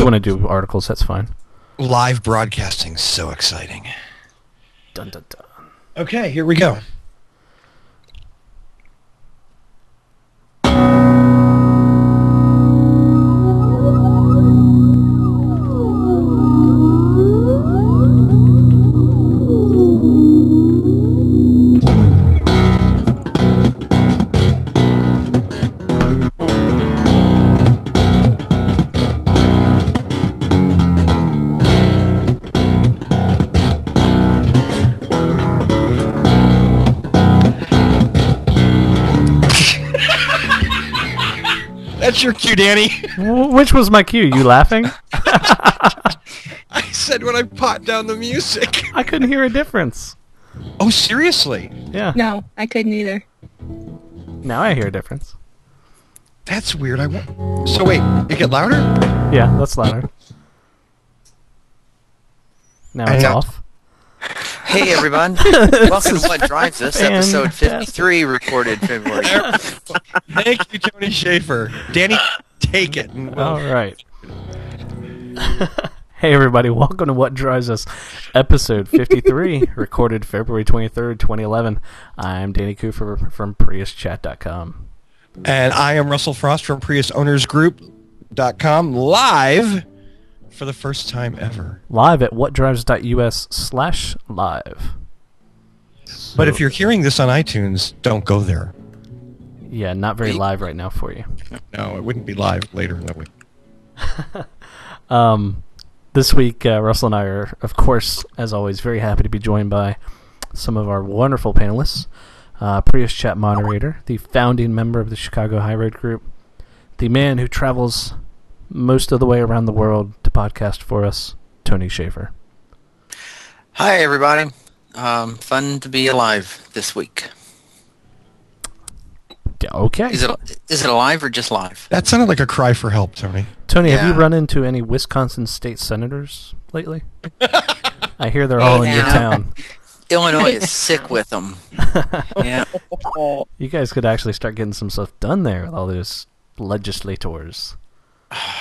you want to do articles, that's fine. Live broadcasting, so exciting. Dun, dun, dun. Okay, here we go. That's your cue, Danny. Which was my cue? You laughing? I said when I pot down the music. I couldn't hear a difference. Oh, seriously? Yeah. No, I couldn't either. Now I hear a difference. That's weird. So wait, it get louder? Yeah, that's louder. Now it's off. Hey everyone, welcome to What Drives Us, episode 53, recorded February. Thank you, Tony Schaefer. Danny, take it. All right. Hey everybody, welcome to What Drives Us, episode 53, recorded February 23rd, 2011. I'm Danny Cooper from PriusChat.com. And I am Russell Frost from PriusOwnersGroup.com, live for the first time ever. Live at whatdrives.us/live. But if you're hearing this on iTunes, don't go there. Yeah, not very live right now for you. No, it wouldn't be live later in the week. This week, Russell and I are, of course, as always, very happy to be joined by some of our wonderful panelists. Prius Chat moderator, the founding member of the Chicago Hybrid Group, the man who travels most of the way around the world to podcast for us, Tony Schaefer. Hi everybody, fun to be alive this week. Okay. Is it alive or just live? That sounded like a cry for help, Tony. Tony, have you run into any Wisconsin state senators lately? I hear they're all in your town. Illinois is sick with them. Yeah. You guys could actually start getting some stuff done there with all those legislators.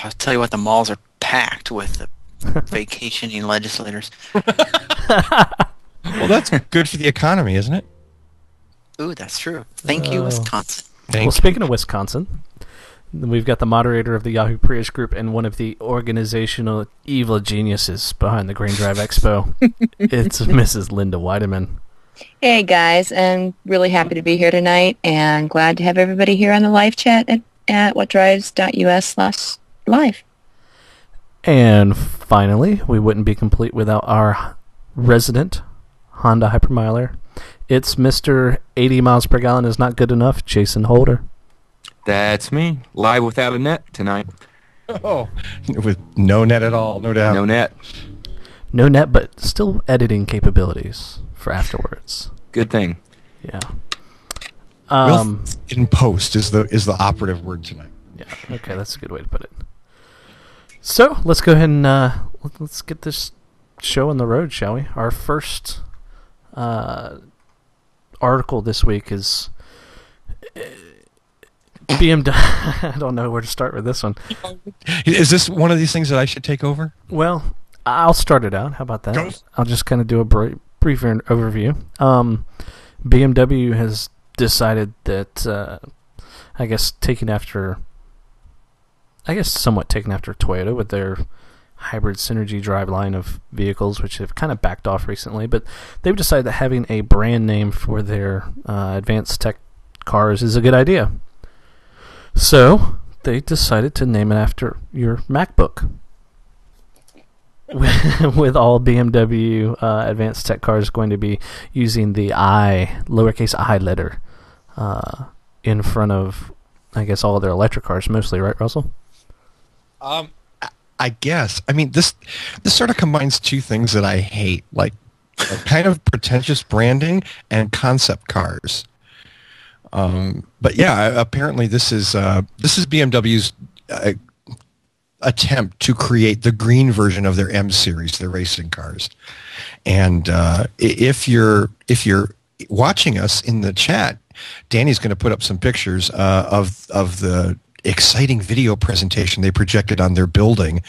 I'll tell you what, the malls are packed with the vacationing legislators. Well, that's good for the economy, isn't it? Ooh, that's true. Thank you, Wisconsin. Speaking of Wisconsin, we've got the moderator of the Yahoo Prius Group and one of the organizational evil geniuses behind the Green Drive Expo. It's Mrs. Linda Weideman. Hey guys, I'm really happy to be here tonight and glad to have everybody here on the live chat at whatdrives.us/live. And finally, we wouldn't be complete without our resident Honda Hypermiler. It's Mr. 80 miles per gallon is not good enough, Jason Holder. That's me, live without a net tonight. Oh, with no net at all, no doubt. No net. No net, but still editing capabilities for afterwards. Good thing. Yeah. In post is the operative word tonight. Yeah. Okay, that's a good way to put it. So let's go ahead and let's get this show on the road, shall we? Our first article this week is BMW. I don't know where to start with this one. Is this one of these things that I should take over? Well, I'll start it out. How about that? Go. I'll just kind of do a brief overview. BMW has decided that, I guess somewhat taken after Toyota with their hybrid synergy drive line of vehicles, which have kind of backed off recently, but they've decided that having a brand name for their advanced tech cars is a good idea. So they decided to name it after your MacBook. With all BMW advanced tech cars going to be using the lowercase I letter in front of, I guess, all of their electric cars mostly, right, Russell? I guess. I mean, this sort of combines two things that I hate, like kind of pretentious branding and concept cars. But yeah, apparently this is BMW's attempt to create the green version of their M series, their racing cars. And if you're watching us in the chat, Danny's going to put up some pictures of the exciting video presentation they projected on their building,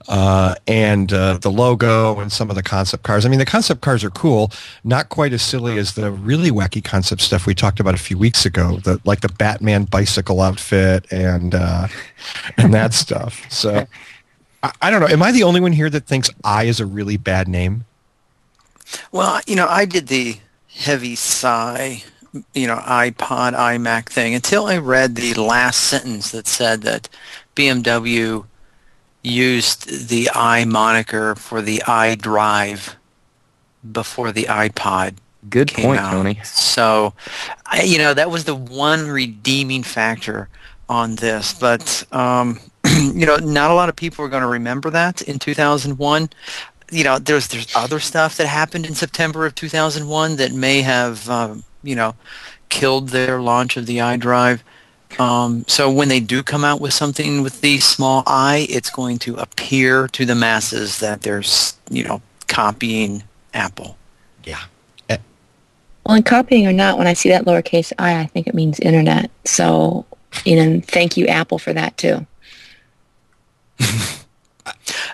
and the logo and some of the concept cars. I mean, the concept cars are cool, not quite as silly as the really wacky concept stuff we talked about a few weeks ago, like the Batman bicycle outfit and that stuff. So I don't know. Am I the only one here that thinks I is a really bad name? Well, I did the heavy sigh, iPod, iMac thing until I read the last sentence that said that BMW used the i moniker for the iDrive before the iPod. Good came point, out. Tony. So, that was the one redeeming factor on this. But, not a lot of people are going to remember that in 2001. There's other stuff that happened in September of 2001 that may have, killed their launch of the iDrive. So when they do come out with something with the small I, it's going to appear to the masses that they're, copying Apple. Yeah. Well, and copying or not, when I see that lowercase I think it means internet. So, thank you, Apple, for that, too.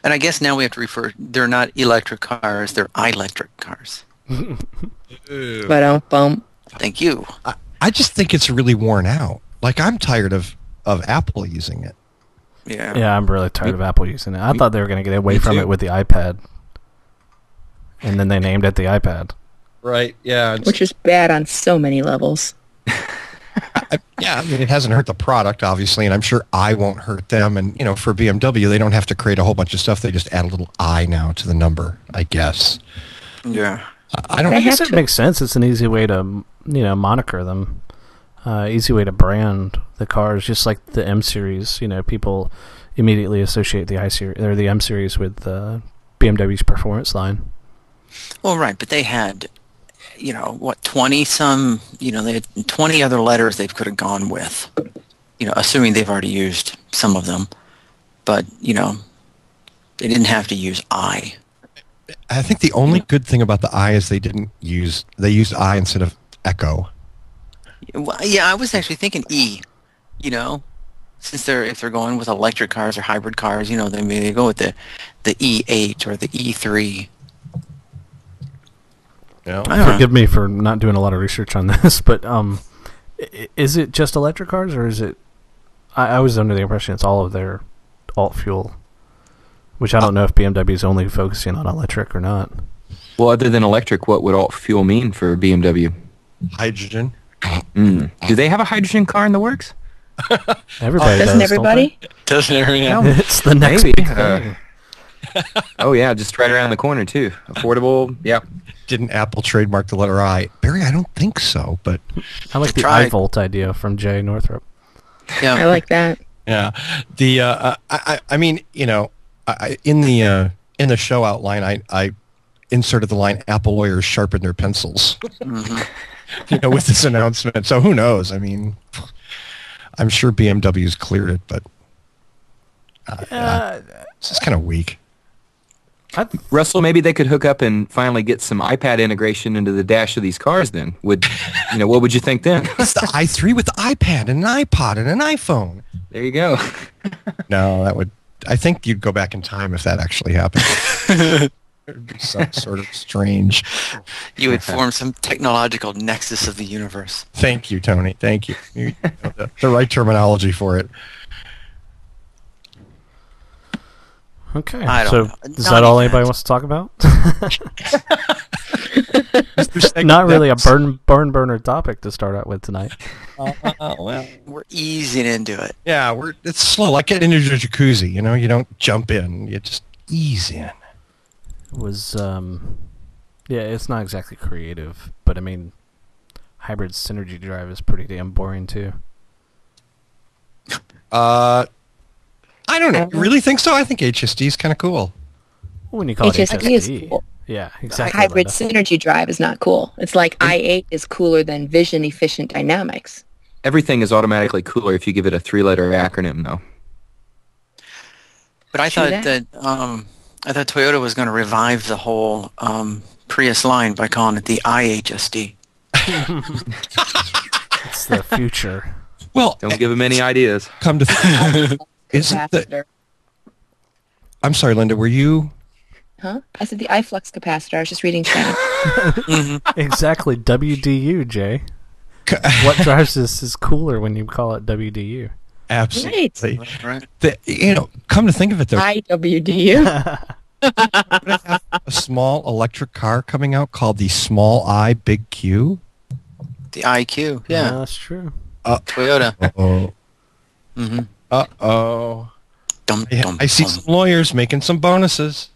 And I guess now we have to they're not electric cars, they're electric cars. But bump. Thank you. I just think it's really worn out. Like, I'm tired of Apple using it. Yeah. Yeah, I'm really tired of Apple using it. I thought they were going to get away from too. it with the iPad. And then they named it the iPad. Right, yeah. Which is bad on so many levels. I mean, it hasn't hurt the product, obviously, and I'm sure I won't hurt them. And, for BMW, they don't have to create a whole bunch of stuff. They just add a little I now to the number, I guess. Yeah. I don't I guess it makes sense. It's an easy way to, moniker them. Easy way to brand the cars, just like the M series. People immediately associate the I series or the M series with BMW's performance line. Well, right, but they had, 20 some, they had 20 other letters they could have gone with, assuming they've already used some of them. But, they didn't have to use I. I think the only good thing about the I is they used I instead of Echo. Well, yeah, I was actually thinking E, since if they're going with electric cars or hybrid cars, they go with the E8 or the E3. Yeah. Forgive me for not doing a lot of research on this, but is it just electric cars, or is it? I was under the impression it's all of their alt fuel, which I don't know if BMW is only focusing on electric or not. Well, other than electric, what would alt fuel mean for BMW? Hydrogen. Do they have a hydrogen car in the works? Everybody Doesn't does, everybody? Doesn't everyone? It's the next Maybe. big thing. Oh, yeah, just right around the corner, too. Affordable, yeah. Didn't Apple trademark the letter I? Barry, I don't think so, but... I like the Try. iVolt idea from Jay Northrup. Yeah. I like that. Yeah. The I mean, in the show outline, I inserted the line "Apple lawyers sharpen their pencils," with this announcement. So who knows? I mean, I'm sure BMW's cleared it, but it's just kind of weak. Russell, maybe they could hook up and finally get some iPad integration into the dash of these cars then. What would you think then? It's the i3 with the iPad and an iPod and an iPhone. There you go. No, I think you'd go back in time if that actually happened. It would be some sort of strange. You would form some technological nexus of the universe. Thank you, Tony. Thank you. You know, the right terminology for it. Okay, I don't so know. is that all anybody Non-event. wants to talk about? Mr. Not really a burner topic to start out with tonight. Well, We're easing into it. yeah, it's slow. Like getting into a jacuzzi, you don't jump in. You just ease in. It was, it's not exactly creative, but I mean, hybrid synergy drive is pretty damn boring too. I don't know. You really think so? I think HSD is kind of cool. When you call it HSD is HSD. cool. Yeah, exactly. Hybrid Linda. synergy drive is not cool. It's like i8 is cooler than vision efficient dynamics. Everything is automatically cooler if you give it a 3-letter acronym, though. But I True thought that. I thought Toyota was going to revive the whole Prius line by calling it the iHSD. It's the future. Well, Don't give them any ideas. come to think, isn't the, Capacitor. I'm sorry, Linda, were you? Huh? I said the iFlux capacitor. I was just reading chat. Exactly, WDU, Jay. What drives this is cooler when you call it WDU. Absolutely. Right. Come to think of it, though, IWDU. a small electric car coming out called the Small I Big Q. The IQ. Yeah. That's true. Toyota. Uh-oh. Mm-hmm. Uh-oh. Dum, dum, I see dum. some lawyers making some bonuses.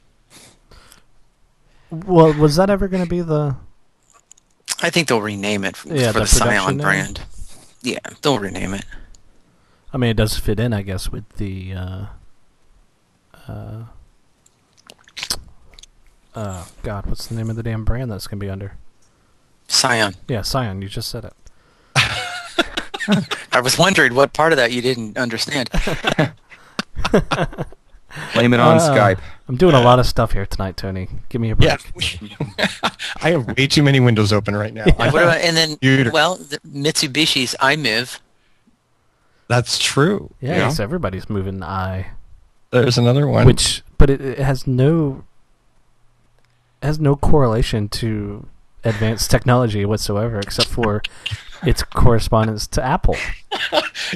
Well, was that ever going to be the... I think they'll rename it for Yeah, the the production Scion name? brand. Yeah, they'll rename it. I mean, it does fit in, I guess, with the... God, what's the name of the damn brand that's going to be under? Scion. Yeah, Scion, you just said it. I was wondering what part of that you didn't understand. Blame it on Skype. I'm doing a lot of stuff here tonight, Tony. Give me a break. Yeah. I have way too many windows open right now. What about, and then, Computer. well, Mitsubishi's iMIV. That's true. Yeah, yes, everybody's moving I. There's another one. But it has no correlation to advanced technology whatsoever, except for its correspondence to Apple.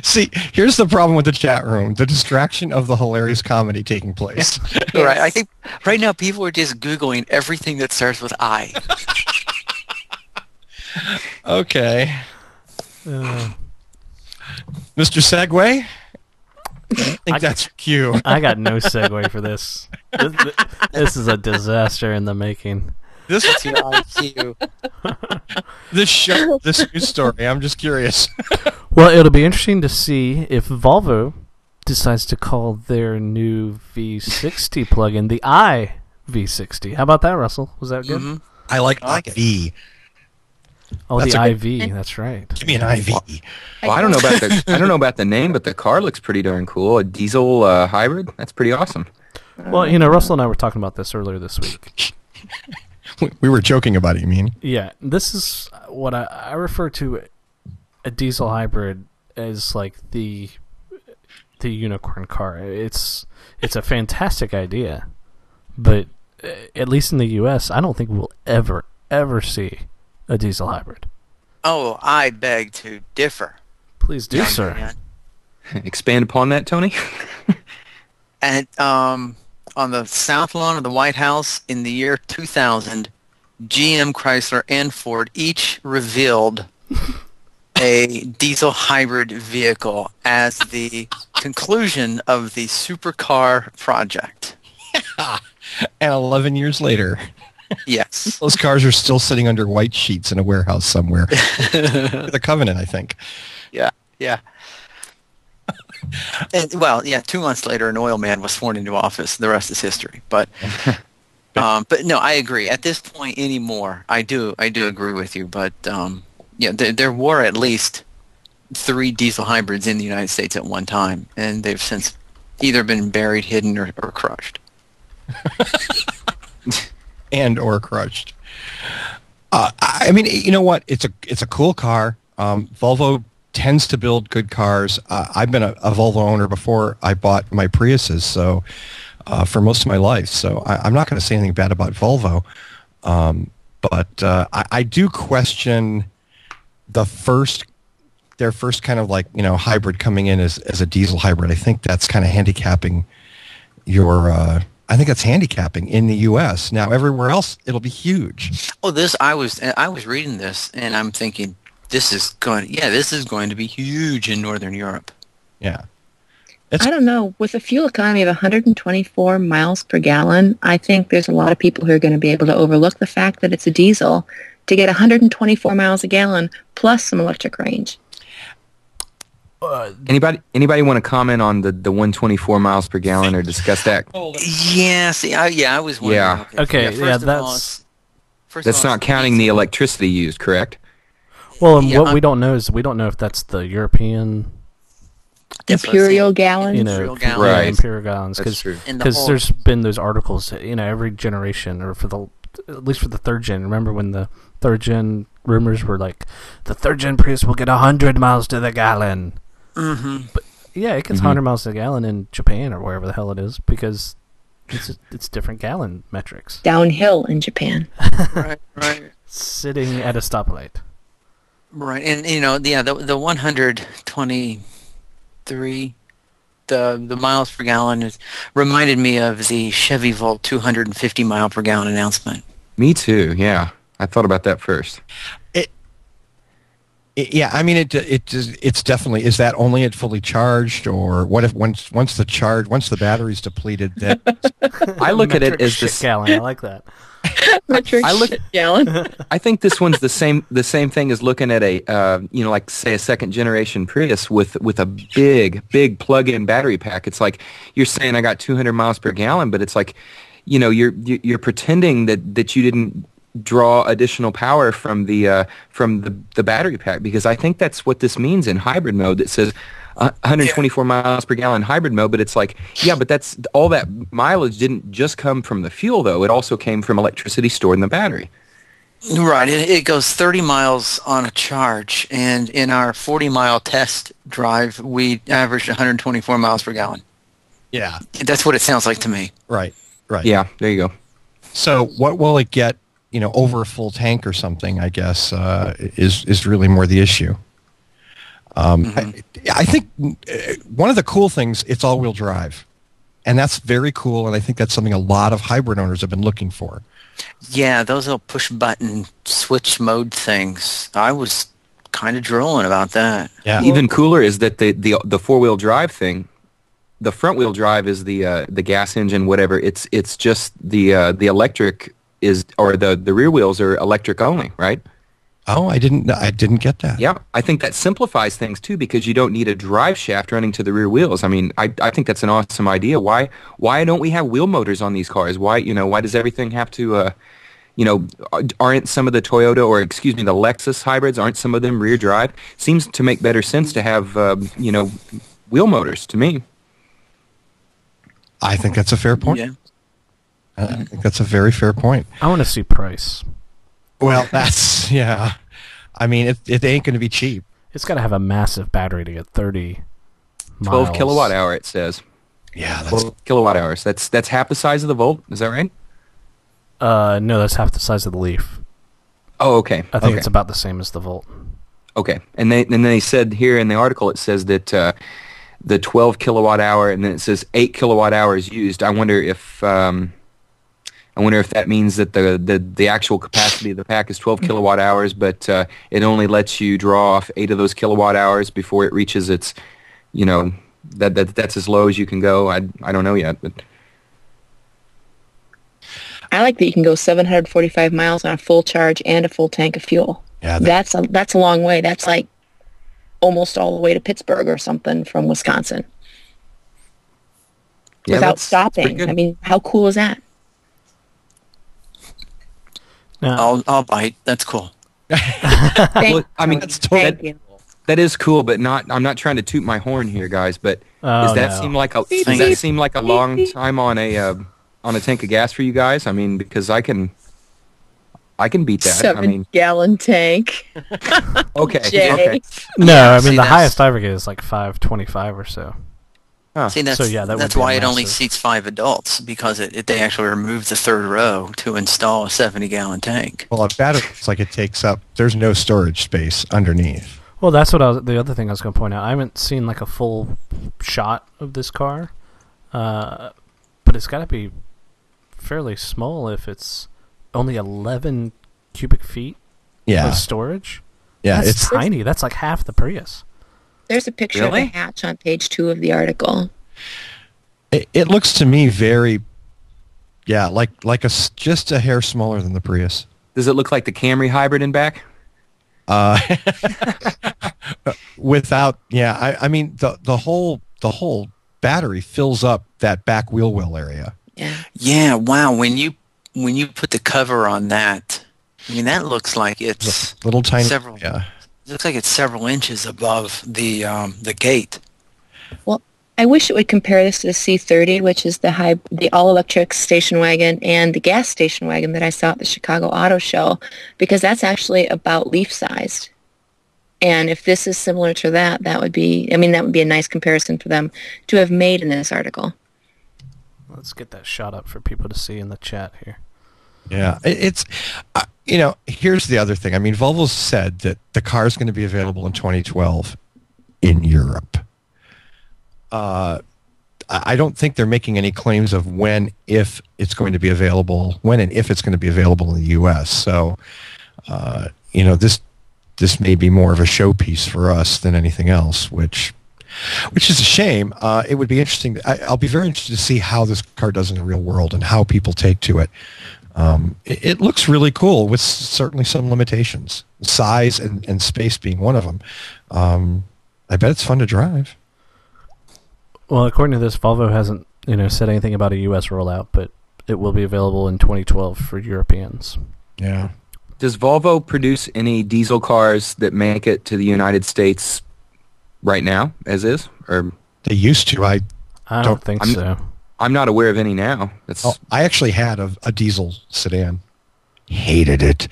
See, here's the problem with the chat room: the distraction of the hilarious comedy taking place. Right. I think right now people are just Googling everything that starts with I. Okay, Uh, Mr. Segway. I think that's your cue. I got no segue for this. This is a disaster in the making. This It's your IQ. this news story. I'm just curious. Well, it'll be interesting to see if Volvo decides to call their new V60 plug-in the iV60. How about that, Russell? Was that good? Mm-hmm. I like it. IV. Oh, That's the a IV. That's right. Give me an IV. Well, I don't know about the name, but the car looks pretty darn cool. A diesel hybrid. That's pretty awesome. Well, Russell and I were talking about this earlier this week. We were joking about it, you mean? Yeah, this is what I refer to a diesel hybrid as like the unicorn car. It's a fantastic idea, but at least in the U.S., I don't think we'll ever see a diesel hybrid. Oh, I beg to differ. Please do, young sir. man. Expand upon that, Tony. And on the South Lawn of the White House in the year 2000, GM, Chrysler, and Ford each revealed a diesel hybrid vehicle as the conclusion of the supercar project. And 11 years later, Yes. those cars are still sitting under white sheets in a warehouse somewhere. The Covenant, I think. Yeah. And, well, yeah, 2 months later, an oil man was sworn into office. The rest is history. But no, I agree. At this point anymore, I do agree with you. But yeah, there were at least 3 diesel hybrids in the United States at one time, and they've since either been buried, hidden, or crushed. Or crushed. I mean, you know what? It's a cool car. Volvo tends to build good cars. I've been a Volvo owner before I bought my Priuses, so for most of my life. So I'm not going to say anything bad about Volvo, but I do question their first kind of like hybrid coming in as a diesel hybrid. I think that's kind of handicapping I think that's handicapping in the U.S. Now everywhere else it'll be huge. Oh, I was reading this, and I'm thinking this is going to be huge in Northern Europe. Yeah. I don't know. With a fuel economy of 124 miles per gallon, I think there's a lot of people who are going to be able to overlook the fact that it's a diesel to get 124 miles a gallon plus some electric range. Anybody want to comment on the 124 miles per gallon or discuss that? Yeah, see, I was wondering. Yeah. Okay, yeah, first of That's all, not counting the electricity used, correct? Well, and Yeah, what we don't know is we don't know if that's the European, That's what I'm Imperial saying. gallons. Imperial gallons. Right. imperial gallons, That's true. And the because whole- there's been those articles, every generation, or at least for the third gen. Remember when the third gen rumors were like, the third gen Prius will get 100 miles to the gallon? Mm-hmm. But yeah, it gets 100 miles a gallon in Japan or wherever the hell it is because it's different gallon metrics. Downhill in Japan. Right. Sitting at a stoplight. Right, and the 123, the miles per gallon reminded me of the Chevy Volt 250 mile per gallon announcement. Me too. Yeah, I thought about that first. Yeah, I mean, it's definitely, is that only at fully charged, or what if once the battery's depleted? That I look at it as shit gallon. I like that. Metric gallon. I think this one's the same thing as looking at a like say a second generation Prius with a big plug-in battery pack. It's like you're saying I got 200 miles per gallon, but it's like you're pretending that you didn't draw additional power from the battery pack, because I think that's what this means in hybrid mode. That says 124 miles per gallon hybrid mode, but it's like, yeah, but that's all that mileage didn't just come from the fuel though. It also came from electricity stored in the battery. Right. It goes 30 miles on a charge, and in our 40-mile test drive, we averaged 124 miles per gallon. yeah, That's what it sounds like to me. right. Yeah, there you go. So what will it get? Over a full tank or something, I guess, is really more the issue. I think one of the cool things, it's all-wheel drive. And that's very cool, and I think that's something a lot of hybrid owners have been looking for. Yeah, those little push-button switch mode things. I was kind of drooling about that. Yeah. Even cooler is that the four-wheel drive thing, the front-wheel drive is the gas engine, whatever. It's just the electric is, or the rear wheels are electric only, right? Oh, I didn't get that. Yeah, I think that simplifies things too, because you don't need a drive shaft running to the rear wheels. I mean, I think that's an awesome idea. Why don't we have wheel motors on these cars? Why does everything have to aren't some of the Toyota, or excuse me, the Lexus hybrids, aren't some of them rear drive? Seems to make better sense to have wheel motors to me. I think that's a fair point. Yeah. I think that's a very fair point. I want to see price. Well, that's, yeah. I mean, it ain't going to be cheap. It's got to have a massive battery to get 30 12 miles. kilowatt hour, it says. Yeah, that's 12 kilowatt hours. That's half the size of the Volt. Is that right? No, that's half the size of the Leaf. Oh, okay. I think it's about the same as the Volt. Okay. And they said here in the article, it says that the 12 kilowatt hour, and then it says 8 kilowatt hours used. I wonder if that means that the actual capacity of the pack is 12 kilowatt hours, but it only lets you draw off 8 of those kilowatt hours before it reaches its, that's as low as you can go. I don't know yet, but I like that you can go 745 miles on a full charge and a full tank of fuel. Yeah, That's a long way. That's like almost all the way to Pittsburgh or something from Wisconsin. yeah, Without that's pretty stopping. good. I mean, how cool is that? Now, I'll bite. That's cool. Well, I mean, That's totally Thank you. that is cool, but I'm not trying to toot my horn here, guys. But Oh, does that no. seem like a long time on a tank of gas for you guys? I mean, because I can beat that. I mean, 7-gallon tank. okay, Jay. okay. no, I mean, see, the that's- highest I ever get is like 525 or so. See, that's, So, yeah, that would that's be a why it only massive- seats 5 adults, because they actually removed the third row to install a 70-gallon tank. well, a battery looks like it takes up. There's no storage space underneath. Well, that's what the other thing I was going to point out. I haven't seen like a full shot of this car, but it's got to be fairly small if it's only 11 cubic feet Yeah, of storage. yeah. That's It's tiny. That's like half the Prius. There's a picture Really? of the hatch on page 2 of the article. it looks to me very, yeah, like just a hair smaller than the Prius. Does it look like the Camry hybrid in back? Without, yeah, I mean the whole battery fills up that back wheel well area. Yeah. Yeah, wow. When you put the cover on that, I mean, that looks like it's Little tiny, several. yeah. It looks like it's several inches above the gate. Well, I wish it would compare this to the C30, which is the all-electric station wagon and the gas station wagon that I saw at the Chicago Auto Show, because that's actually about leaf-sized. And if this is similar to that, that would be a nice comparison for them to have made in this article. Let's get that shot up for people to see in the chat here. Yeah, it's, here's the other thing. I mean, Volvo said that the car is going to be available in 2012 in Europe. I don't think they're making any claims of when and if it's going to be available in the U.S. So, this may be more of a showpiece for us than anything else, which is a shame. It would be interesting. I'll be very interested to see how this car does in the real world and how people take to it. It looks really cool with certainly some limitations, size and space being one of them. I bet it's fun to drive. Well, according to this, Volvo hasn't said anything about a U.S. rollout, but it will be available in 2012 for Europeans. Yeah. Does Volvo produce any diesel cars that make it to the United States right now, as is? Or they used to. I don't think so. I'm not aware of any now. I actually had a diesel sedan. Hated it.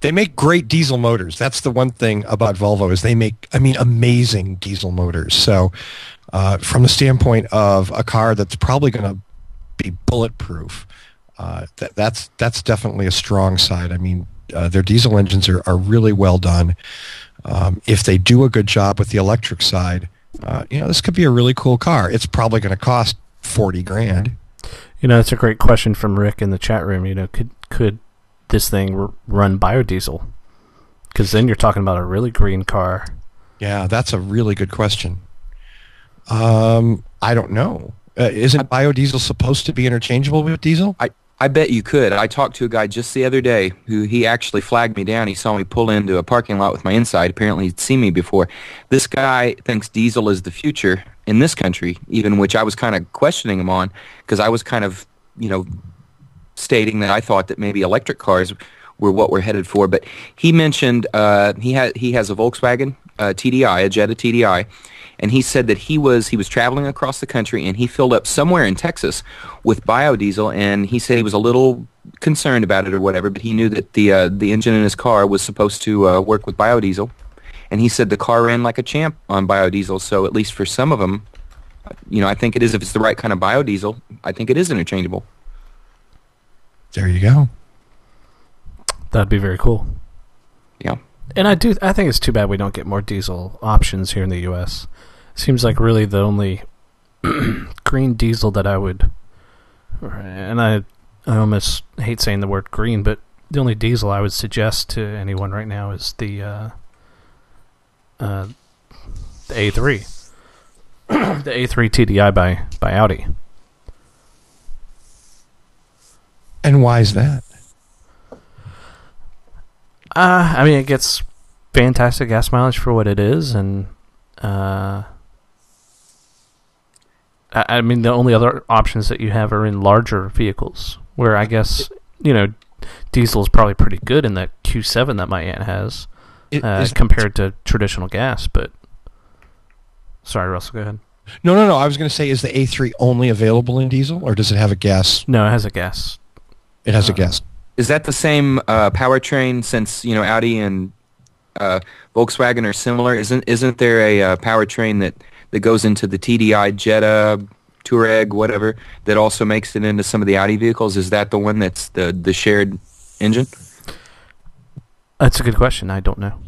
They make great diesel motors. That's the one thing about Volvo is they make, amazing diesel motors. So from the standpoint of a car that's probably going to be bulletproof, that's definitely a strong side. I mean, their diesel engines are really well done. If they do a good job with the electric side, this could be a really cool car. It's probably going to cost $40,000. It's a great question from Rick in the chat room. Could this thing run biodiesel? Because then you're talking about a really green car. Yeah, that's a really good question. I don't know. Isn't biodiesel supposed to be interchangeable with diesel? I bet you could. I talked to a guy just the other day who he actually flagged me down. He saw me pull into a parking lot with my inside. Apparently he'd seen me before. This guy thinks diesel is the future in this country, even, which I was kind of questioning him on, because I was kind of, stating that I thought that maybe electric cars were what we're headed for. But he mentioned he has a Volkswagen TDI, a Jetta TDI, and he said that he was traveling across the country and he filled up somewhere in Texas with biodiesel, and he said he was a little concerned about it or whatever, but he knew that the engine in his car was supposed to work with biodiesel, and he said the car ran like a champ on biodiesel. So at least for some of them, I think it is, if it's the right kind of biodiesel, I think it is interchangeable. There you go. That'd be very cool. Yeah. And I think it's too bad we don't get more diesel options here in the U.S. Seems like really the only green diesel that I would, and I almost hate saying the word green, but the only diesel I would suggest to anyone right now is the A3. The A3 TDI by Audi. And why is that? It gets fantastic gas mileage for what it is, and the only other options that you have are in larger vehicles, where I guess diesel is probably pretty good in that Q7 that my aunt has, compared to traditional gas. But sorry, Russell, go ahead. No. I was going to say, is the A3 only available in diesel, or does it have a gas? No, it has a gas. It has a gas. Is that the same powertrain? Since Audi and Volkswagen are similar, isn't there a powertrain that goes into the TDI, Jetta, Touareg, whatever, that also makes it into some of the Audi vehicles? Is that the one that's the shared engine? That's a good question. I don't know.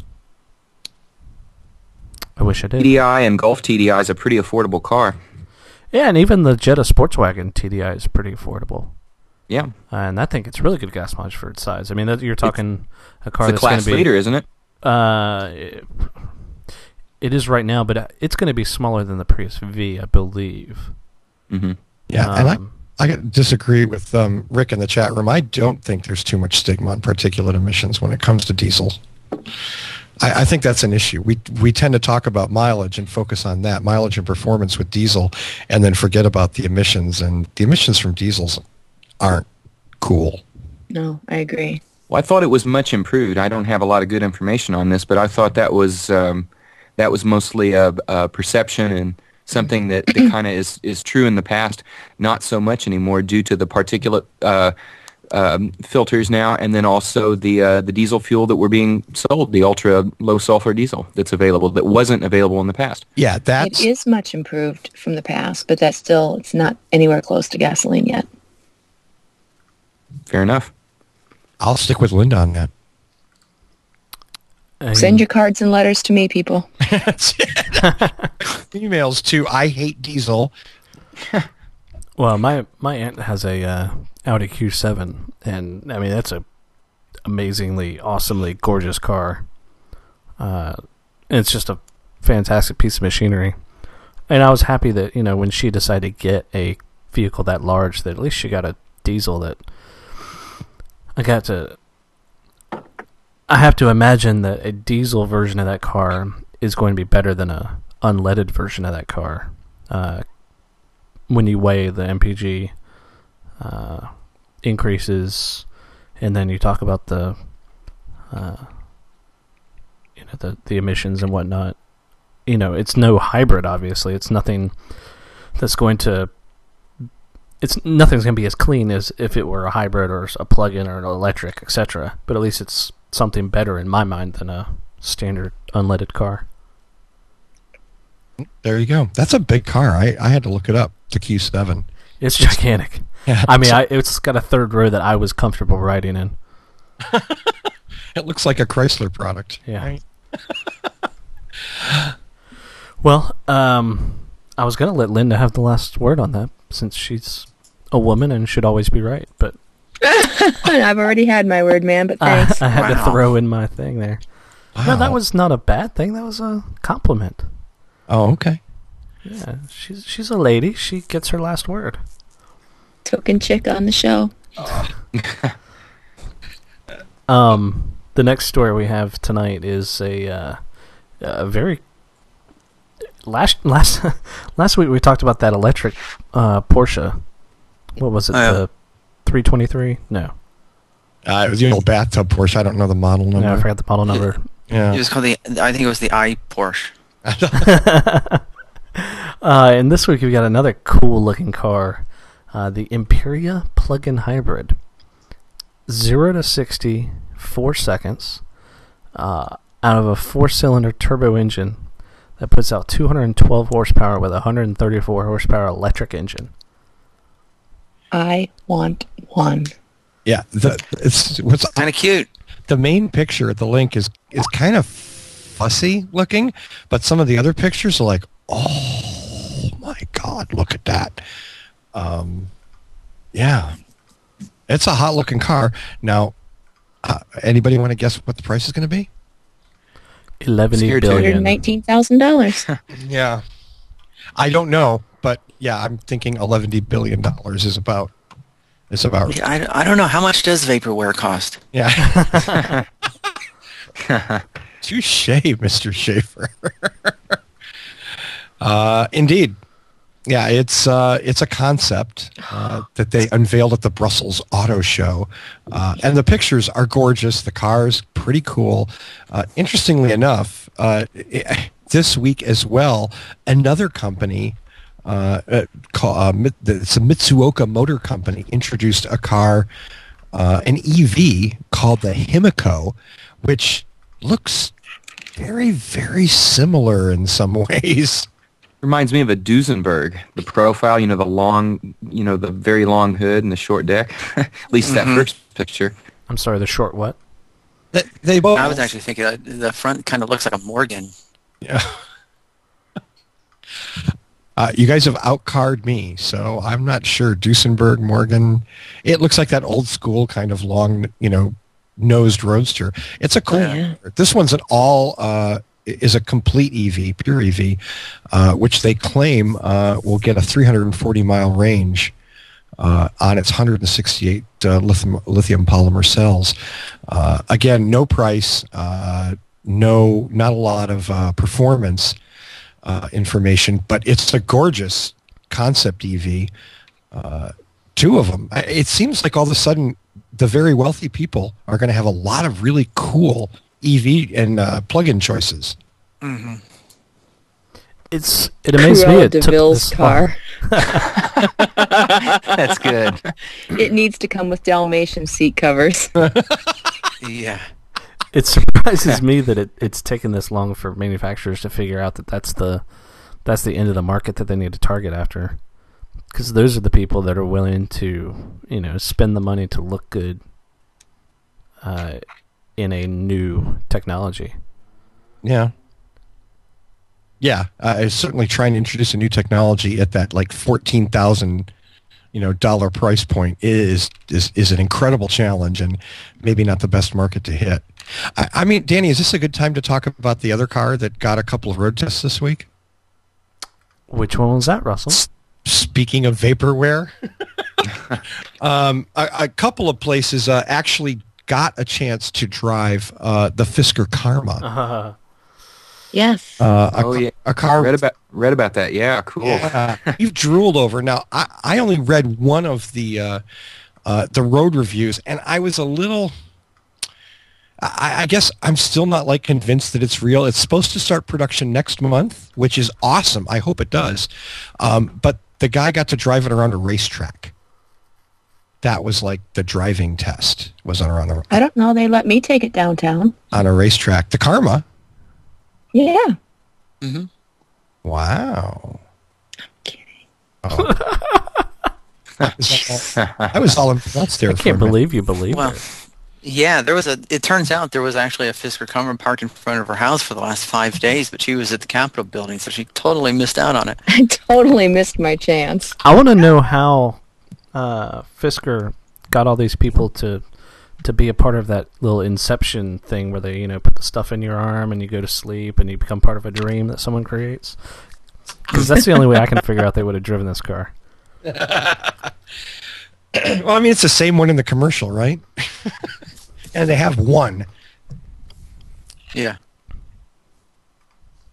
I wish I did. TDI and Golf TDI is a pretty affordable car. Yeah, and even the Jetta Sportswagen TDI is pretty affordable. Yeah. And I think it's really good gas mileage for its size. You're talking a car that's going to be... class leader, isn't it? It is right now, but it's going to be smaller than the Prius V, I believe. Mm-hmm. Yeah, and I disagree with Rick in the chat room. I don't think there's too much stigma on particulate emissions when it comes to diesel. I think that's an issue. We tend to talk about mileage and focus on that, mileage and performance with diesel, and then forget about the emissions. And the emissions from diesels aren't cool. No, I agree. Well, I thought it was much improved. I don't have a lot of good information on this, but I thought that was mostly a perception and something that kind of is true in the past, not so much anymore due to the particulate filters now, and then also the diesel fuel that we're being sold, the ultra low sulfur diesel that's available that wasn't available in the past. Yeah, It is much improved from the past, but it's not anywhere close to gasoline yet. Fair enough. I'll stick with Linda on that. Send your cards and letters to me, people. Emails to I hate diesel. Well, my aunt has a Audi Q7, and I mean that's a amazingly, awesomely gorgeous car. And it's just a fantastic piece of machinery. And I was happy that when she decided to get a vehicle that large, that at least she got a diesel that I have to imagine that a diesel version of that car is going to be better than a unleaded version of that car. When you weigh the MPG increases, and then you talk about the emissions and whatnot. It's no hybrid. Obviously, it's nothing that's going to. Nothing's going to be as clean as if it were a hybrid or a plug-in or an electric, etc. But at least it's something better in my mind than a standard unleaded car. There you go. That's a big car. I had to look it up. The Q7. It's gigantic. Yeah, I mean, it's got a third row that I was comfortable riding in. It looks like a Chrysler product. Yeah. Right? Well, I was going to let Linda have the last word on that, since she's a woman and should always be right. But I've already had my word, man, but thanks. I had to throw in my thing there. Wow. No, that was not a bad thing. That was a compliment. Oh, okay. Yeah, she's a lady. She gets her last word. Token chick on the show. The next story we have tonight is a very last week we talked about that electric Porsche. What was it? The 323? No. It was the old bathtub Porsche. I don't know the model number. No, I forgot the model number. Yeah. It was called I think it was the I Porsche. And this week we got another cool looking car, the Imperia plug-in hybrid. 0 to 60, 4 seconds, out of a 4-cylinder turbo engine that puts out 212 horsepower with a 134 horsepower electric engine. I want one. Yeah, it's what's Kind of cute. The main picture at the link is kind of fussy looking, but some of the other pictures are like, oh my God, look at that. Yeah, it's a hot looking car. Now, anybody want to guess what the price is going to be? $11 billion. $119,000. Yeah, I don't know, but yeah, I'm thinking $11 billion is about. I don't know. How much does vaporware cost? Yeah. Touche, Mr. Schaefer. Indeed. Yeah, it's a concept that they unveiled at the Brussels Auto Show. And the pictures are gorgeous. The car's pretty cool. Interestingly enough, this week as well, another company, it's a Mitsuoka Motor Company, introduced a car, an EV called the Himiko, which looks very, very similar in some ways. Reminds me of a Duesenberg. The profile, the long, the very long hood and the short deck. At least that first picture. I'm sorry, the short what? They both. I was actually thinking the front kind of looks like a Morgan. Yeah. You guys have outcarred me, so I'm not sure. Duesenberg, Morgan. It looks like that old school kind of long, nosed roadster. It's a cool. Yeah. This one's is a complete EV, pure EV, which they claim will get a 340-mile range on its 168 lithium polymer cells. Again, no price, not a lot of performance information, but it's a gorgeous concept EV. Two of them. It seems like all of a sudden the very wealthy people are going to have a lot of really cool EV and plug-in choices. Mm-hmm. It amazed me. It took DeVille's this far. car. That's good. It needs to come with Dalmatian seat covers. Yeah. It surprises me that it's taken this long for manufacturers to figure out that that's the end of the market that they need to target after, because those are the people that are willing to spend the money to look good in a new technology. Yeah. Yeah, certainly trying to introduce a new technology at that like $14,000 dollar price point is an incredible challenge, and maybe not the best market to hit. I mean, Danny, is this a good time to talk about the other car that got a couple of road tests this week? Which one was that, Russell? Speaking of vaporware, a couple of places actually got a chance to drive the Fisker Karma. Yes. A car. Read about that. Yeah, cool. You've drooled over. Now, I only read one of the road reviews, and I was a little. I guess I'm still not like convinced that it's real. It's supposed to start production next month, which is awesome. I hope it does. But the guy got to drive it around a racetrack. That was like the driving test. Was around the. I don't know. They let me take it downtown. On a racetrack. The Karma. Yeah. Mm-hmm. Wow. I'm kidding. Oh. I was all impressed there. I can't believe you believe Well, it. yeah, it turns out there was actually a Fisker Karma parked in front of her house for the last 5 days, but she was at the Capitol building, so she totally missed out on it. I totally missed my chance. I want to know how Fisker got all these people to be a part of that little Inception thing where they, put the stuff in your arm and you go to sleep and you become part of a dream that someone creates. Because that's the only way I can figure out they would have driven this car. Well, I mean, it's the same one in the commercial, right? And they have one. Yeah.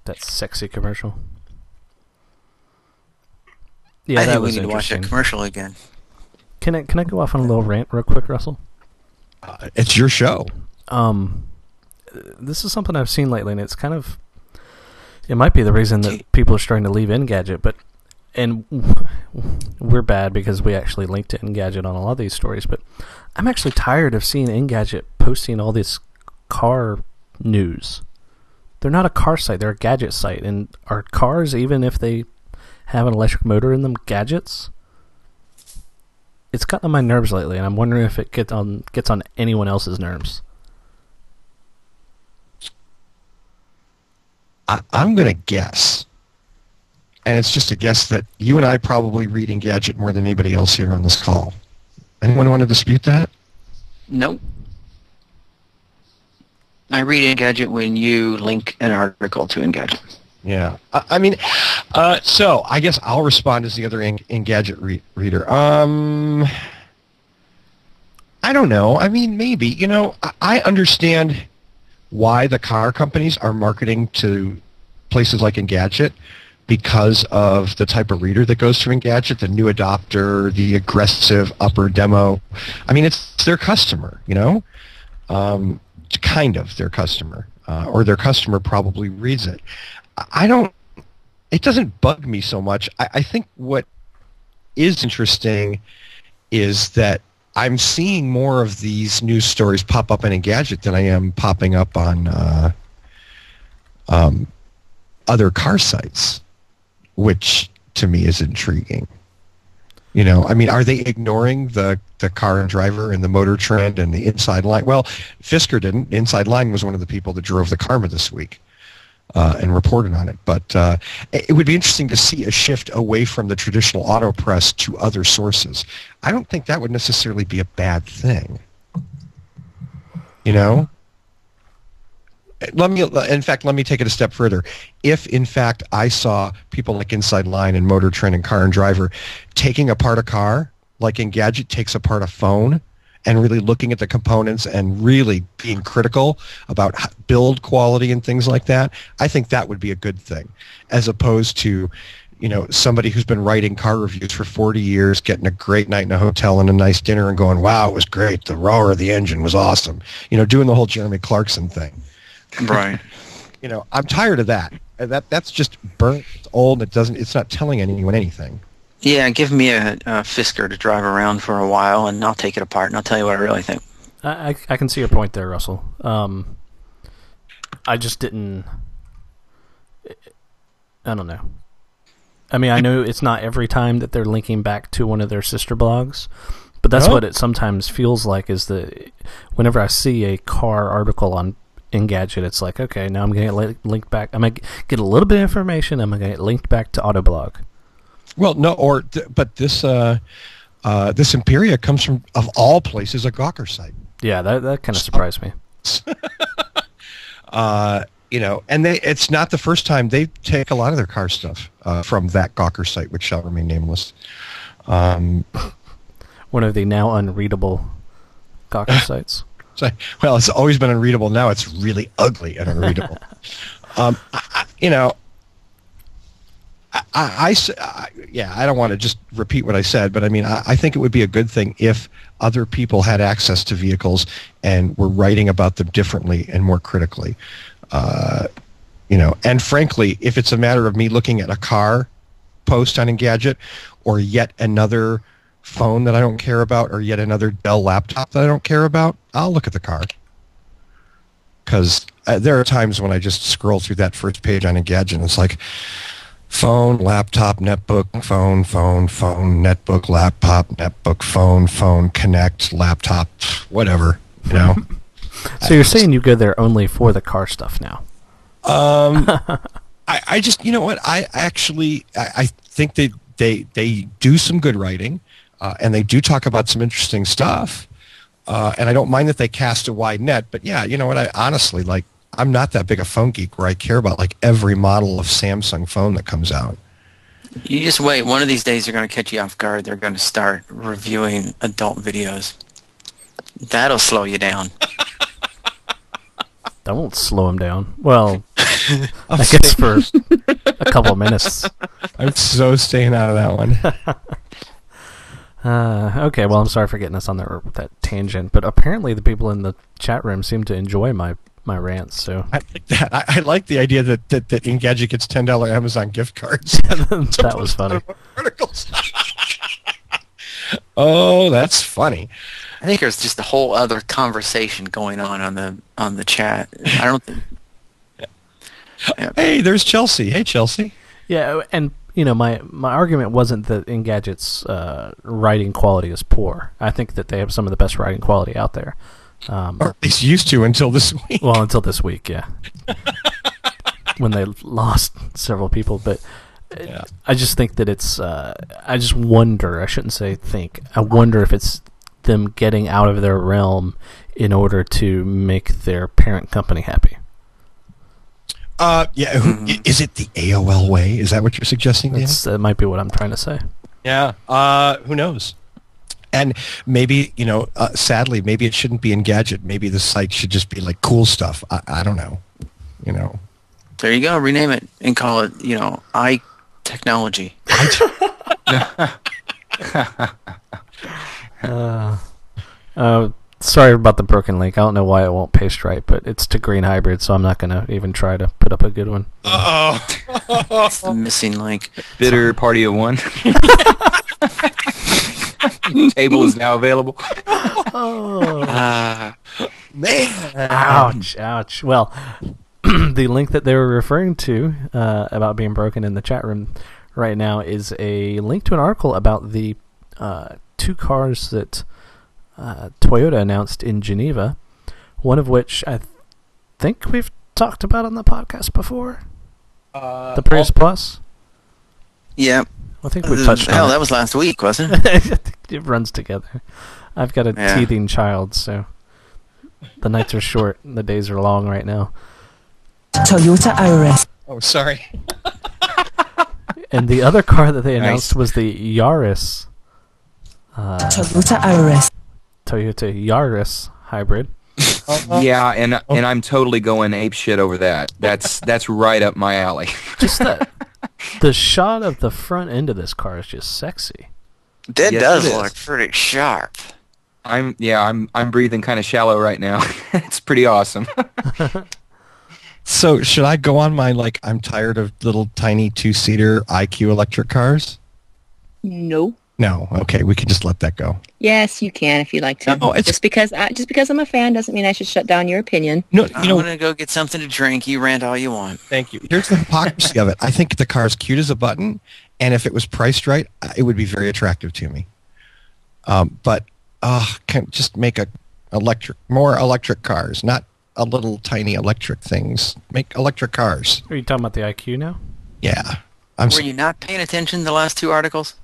That sexy commercial. Yeah, I that think we was need to watch that interesting. commercial again. Can I go off on a little rant real quick, Russell? It's your show. This is something I've seen lately, and it's kind of... It might be the reason that people are starting to leave Engadget, and we're bad because we actually linked to Engadget on a lot of these stories, but I'm actually tired of seeing Engadget posting all this car news. They're not a car site, they're a gadget site, and are cars, even if they have an electric motor in them, gadgets? It's gotten on my nerves lately, and I'm wondering if it gets on anyone else's nerves. I'm going to guess, and it's just a guess, that you and I probably read Engadget more than anybody else here on this call. Anyone want to dispute that? Nope. I read Engadget when you link an article to Engadget. Yeah. I mean, so I guess I'll respond as the other Engadget reader. I don't know. I mean, maybe. I understand why the car companies are marketing to places like Engadget, because of the type of reader that goes through Engadget, the new adopter, the aggressive upper demo. I mean, it's their customer, kind of their customer, or their customer probably reads it. It doesn't bug me so much. I think what is interesting is that I'm seeing more of these news stories pop up in Engadget than I am popping up on other car sites, which to me is intriguing. I mean, are they ignoring the car and driver and the motor trend and the inside line? Well, Fisker didn't. Inside Line was one of the people that drove the Karma this week. And reported on it. But it would be interesting to see a shift away from the traditional auto press to other sources. I don't think that would necessarily be a bad thing. Let me take it a step further. If, in fact, I saw people like Inside Line and Motor Trend and Car and Driver taking apart a car, like Engadget takes apart a phone, and really looking at the components and really being critical about build quality and things like that, I think that would be a good thing, as opposed to, somebody who's been writing car reviews for 40 years, getting a great night in a hotel and a nice dinner and going, wow, it was great. The roar of the engine was awesome. Doing the whole Jeremy Clarkson thing. Right. I'm tired of that. That's just burnt, it's old, it's not telling anyone anything. Yeah, give me a Fisker to drive around for a while, and I'll take it apart, and I'll tell you what I really think. I can see your point there, Russell. I just didn't... I don't know. I mean, I know it's not every time that they're linking back to one of their sister blogs, but that's what it sometimes feels like, is that whenever I see a car article on Engadget, it's like, okay, now I'm going to get linked back. I'm going to get a little bit of information, I'm going to get linked back to Autoblog. Well, no, but this this Imperia comes from, of all places, a Gawker site. Yeah, that kind of surprised me. And it's not the first time. They take a lot of their car stuff from that Gawker site, which shall remain nameless. One of the now unreadable Gawker sites. Well, it's always been unreadable. Now it's really ugly and unreadable. I don't want to just repeat what I said, but I mean, I think it would be a good thing if other people had access to vehicles and were writing about them differently and more critically. And frankly, if it's a matter of me looking at a car post on Engadget, or yet another phone that I don't care about, or yet another Dell laptop that I don't care about, I'll look at the car. Because there are times when I just scroll through that first page on Engadget and it's like, phone, laptop, netbook, phone, netbook, laptop, netbook, phone, connect, laptop, whatever, So you're saying you go there only for the car stuff now? I just, you know what, I think they do some good writing, and they do talk about some interesting stuff, and I don't mind that they cast a wide net, but yeah, you know what, I honestly, I'm not that big a phone geek where I care about every model of Samsung phone that comes out. You just wait. One of these days they're going to catch you off guard. They're going to start reviewing adult videos. That'll slow you down. That won't slow him down. Well, I guess for a couple of minutes. I'm so staying out of that one. Okay, well, I'm sorry for getting us on that tangent, but apparently the people in the chat room seem to enjoy my rants. So I like that. I like the idea that Engadget gets $10 Amazon gift cards. That was funny. Articles. Oh, that's funny. I think there's just a whole other conversation going on the chat. I don't think. Yeah. Hey, there's Chelsea. Hey, Chelsea. Yeah, and my argument wasn't that Engadget's writing quality is poor. I think that they have some of the best writing quality out there. Or at least used to until this week. Well, until this week, yeah. When they lost several people. But yeah. I just think that it's... I just wonder, I shouldn't say think, I wonder if it's them getting out of their realm in order to make their parent company happy. Yeah. Is it the AOL way? Is that what you're suggesting? That might be what I'm trying to say. Yeah. Who knows? And maybe, sadly, maybe it shouldn't be Engadget. Maybe the site should just be cool stuff. I don't know. There you go. Rename it and call it, iTechnology. Sorry about the broken link. I don't know why it won't paste right, but it's to Green Hybrid, so I'm not going to even try to put up a good one. Uh-oh. It's the missing link. Bitter party of one. Table is now available. Man. Ouch. Well, the link that they were referring to about being broken in the chat room right now is a link to an article about the two cars that Toyota announced in Geneva, one of which I think we've talked about on the podcast before. The Prius Plus? Yeah. I think we've touched on Hell, it. that was last week, wasn't it? It runs together. I've got a teething child, so the nights are short and the days are long right now. Toyota Iris. Oh, sorry. And the other car that they announced was the Yaris. Toyota Iris. Toyota Yaris Hybrid. Yeah, and I'm totally going ape shit over that. That's right up my alley. Just the shot of the front end of this car is just sexy. That Yes, does it is. look pretty sharp. I'm breathing kind of shallow right now. It's pretty awesome. So should I go on my I'm tired of little tiny 2-seater IQ electric cars? No. No. Okay, we can just let that go. Yes, you can if you like to. No, it's- just because I'm a fan doesn't mean I should shut down your opinion. No, I'm going to go get something to drink. You rant all you want. Thank you. Here's the hypocrisy of it. I think the car's cute as a button, and if it was priced right, it would be very attractive to me. But can just make more electric cars, not a little tiny electric things. Make electric cars. Are you talking about the IQ now? Yeah. Were you not paying attention to the last two articles?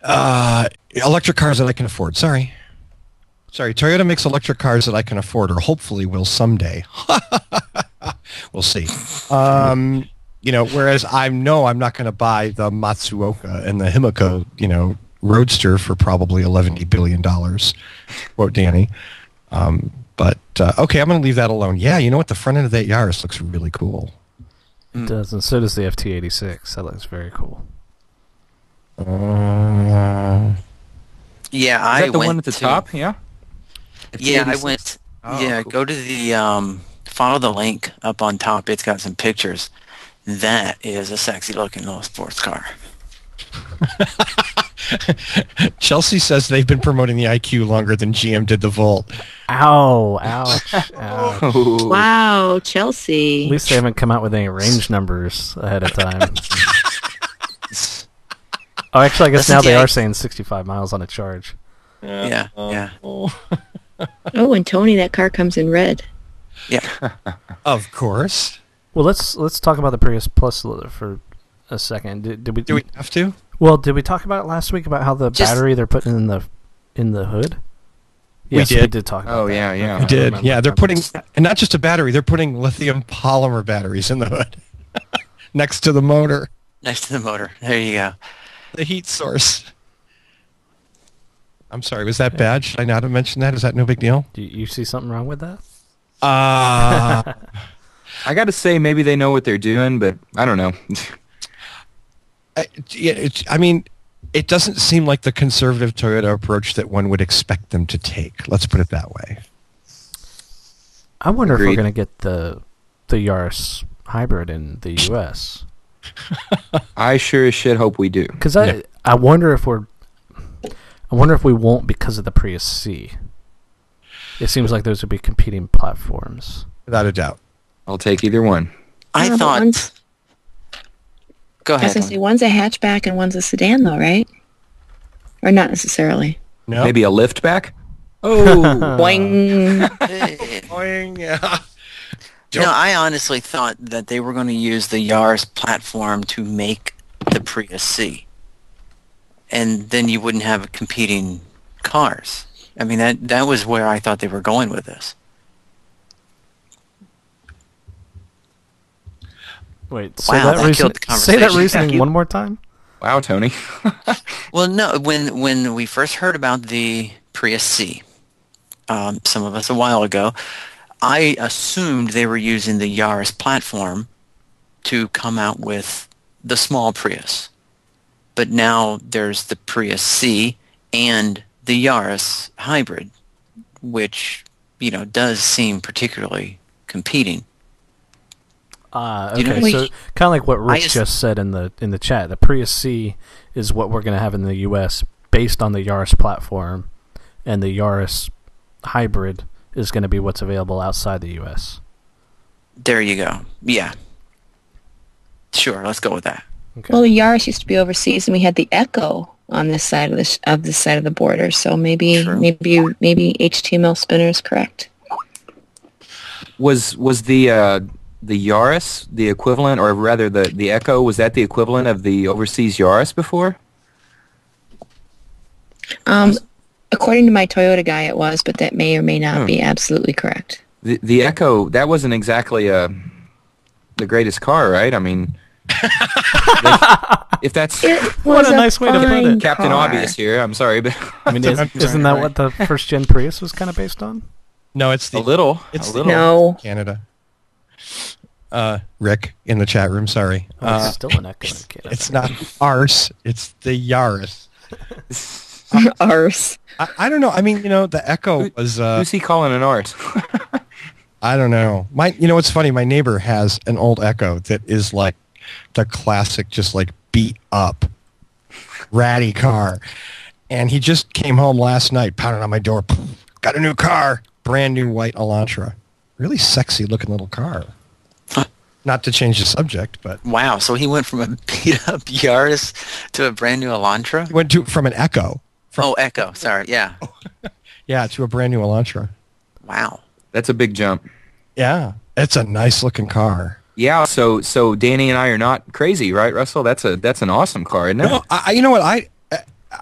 Electric cars that I can afford. Sorry. Toyota makes electric cars that I can afford, or hopefully will someday. We'll see. Whereas I'm not going to buy the Matsuoka and the Himiko, Roadster for probably $11 billion. Quote Danny. But okay, I'm going to leave that alone. Yeah, you know what? The front end of that Yaris looks really cool. It does, and so does the FT86. That looks very cool. Yeah, Is that the one at the top? Yeah. Yeah, I FT86. went. Oh, cool. Go to the follow the link up on top. It's got some pictures. That is a sexy looking little sports car. Chelsea says they've been promoting the IQ longer than GM did the Volt. Ow! Ouch! Ouch. Oh. Wow, Chelsea. At least they haven't come out with any range numbers ahead of time. Oh, actually, I guess Listen, now they yeah. are saying 65 miles on a charge. Yeah. Oh, and Tony, that car comes in red. Yeah. Of course. Well, let's talk about the Prius Plus for a second. Did we? Do we have to? Well, did we talk about it last week about how the Just- battery they're putting in the hood? We Yes, did. we did talk about Oh, that. yeah, yeah. Okay, We did. remember. Yeah, they're putting, and not just a battery, they're putting lithium polymer batteries in the hood next to the motor, Next to the motor. There you go. the heat source. I'm sorry, was that bad? Should I not have mentioned that? Is that no big deal? Do you see something wrong with that? Uh, I got to say, maybe they know what they're doing, but I don't know. I mean, it doesn't seem like the conservative Toyota approach that one would expect them to take. Let's put it that way. I wonder if Agreed. we're going to get the Yaris Hybrid in the U.S. I sure as shit hope we do. Because Yeah. I wonder if we won't because of the Prius C. It seems like those would be competing platforms. Without a doubt. I'll take either one. I but thought. one's- Go I was ahead. going to say, one's a hatchback and one's a sedan, though, right? Or not necessarily. No? Maybe a liftback? Oh, boing. Hey. Boing, yeah. I honestly thought that they were going to use the Yaris platform to make the Prius C. And then you wouldn't have competing cars. I mean, that was where I thought they were going with this. Wait, say Wow, that, that killed the say that conversation. reasoning one more time? Wow, Tony. Well, no, when we first heard about the Prius C, some of us a while ago, I assumed they were using the Yaris platform to come out with the small Prius. But now there's the Prius C and the Yaris Hybrid, which, does seem particularly competing. Okay, know, so kind of like what Rich just- just said in the chat. The Prius C is what we're going to have in the U.S. based on the Yaris platform, and the Yaris Hybrid is going to be what's available outside the U.S. There you go. Yeah. Sure, let's go with that. Okay. Well, the Yaris used to be overseas, and we had the Echo on this side of this side of the border. So maybe True. maybe HTML spinner is correct. Was the Yaris the equivalent, or rather the Echo, was that the equivalent of the overseas Yaris before? According to my Toyota guy, it was, but that may or may not be absolutely correct. The Echo, that wasn't exactly the greatest car, right? I mean, if that's It What was a nice way to put fine it. Captain car. Obvious here, I'm sorry, but I mean, isn't that what the first gen Prius was kind of based on? No, it's a the little. It's a little. No. Canada. Rick in the chat room, sorry. Oh, it's still an Echo in Canada. It's not ours, it's the Yaris. Ours. I don't know. I mean, the Echo was, Who's he calling an art? I don't know. What's funny? My neighbor has an old Echo that is like the classic, just like beat up ratty car. And he just came home last night, pounding on my door. Got a new car. Brand new white Elantra. Really sexy looking little car. Not to change the subject, but... Wow, so he went from a beat-up Yaris to a brand new Elantra? He went from an Echo. Echo, sorry, yeah. Yeah, to a brand new Elantra. Wow. That's a big jump. Yeah, it's a nice looking car. Yeah, so Danny and I are not crazy, right, Russell? That's an awesome car, isn't it? No, you know what?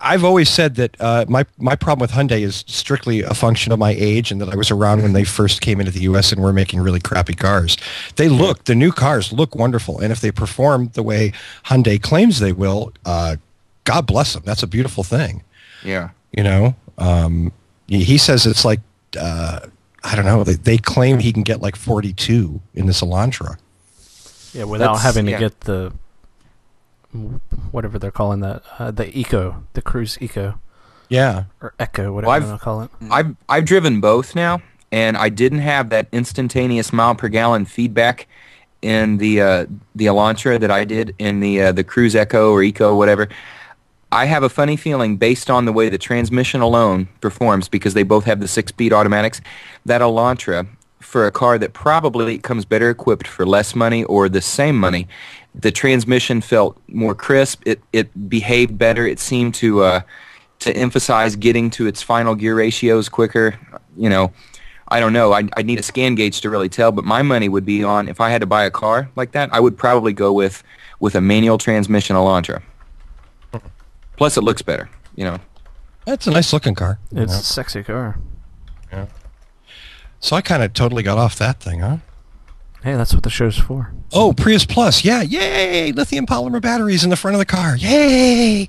I've always said that my problem with Hyundai is strictly a function of my age and that I was around when they first came into the U.S. and were making really crappy cars. The new cars look wonderful, and if they perform the way Hyundai claims they will, God bless them. That's a beautiful thing. Yeah. You know, he says it's like, I don't know, they claim he can get like 42 in this Elantra. Yeah, without having to get the... whatever they're calling that, the Cruise Eco. Yeah. Or Echo, whatever you want to call it. I've driven both now, and I didn't have that instantaneous mile per gallon feedback in the Elantra that I did in the Cruise Echo or Eco, whatever. I have a funny feeling based on the way the transmission alone performs, because they both have the 6-speed automatics, that Elantra, for a car that probably comes better equipped for less money or the same money, the transmission felt more crisp. It behaved better. It seemed to emphasize getting to its final gear ratios quicker. You know, I don't know. I need a scan gauge to really tell, but my money would be on, if I had to buy a car like that, I would probably go with a manual transmission Elantra. Plus, it looks better. You know, that's a nice looking car. It's a sexy car. Yeah. So I kind of totally got off that thing, huh? Hey, that's what the show's for. Oh, Prius Plus. Yeah, yay! Lithium polymer batteries in the front of the car. Yay!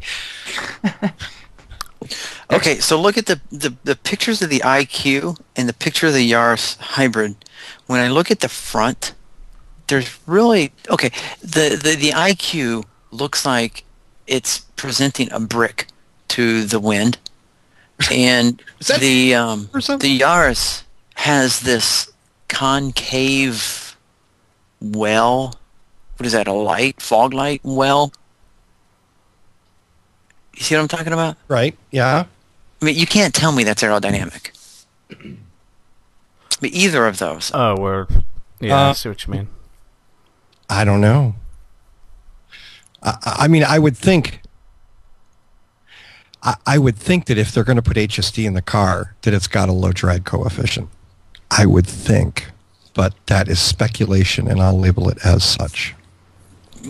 Okay, so look at the pictures of the IQ and the picture of the Yaris Hybrid. When I look at the front, there's really... Okay, the IQ looks like it's presenting a brick to the wind. And the Yaris has this concave well. What is that, a fog light well? You see what I'm talking about? Right, yeah. I mean, you can't tell me that's aerodynamic. But either of those. Oh, word. Yeah, I see what you mean. I don't know. I mean, I would think that if they're going to put HSD in the car, that it's got a low drag coefficient. I would think. But that is speculation, and I'll label it as such.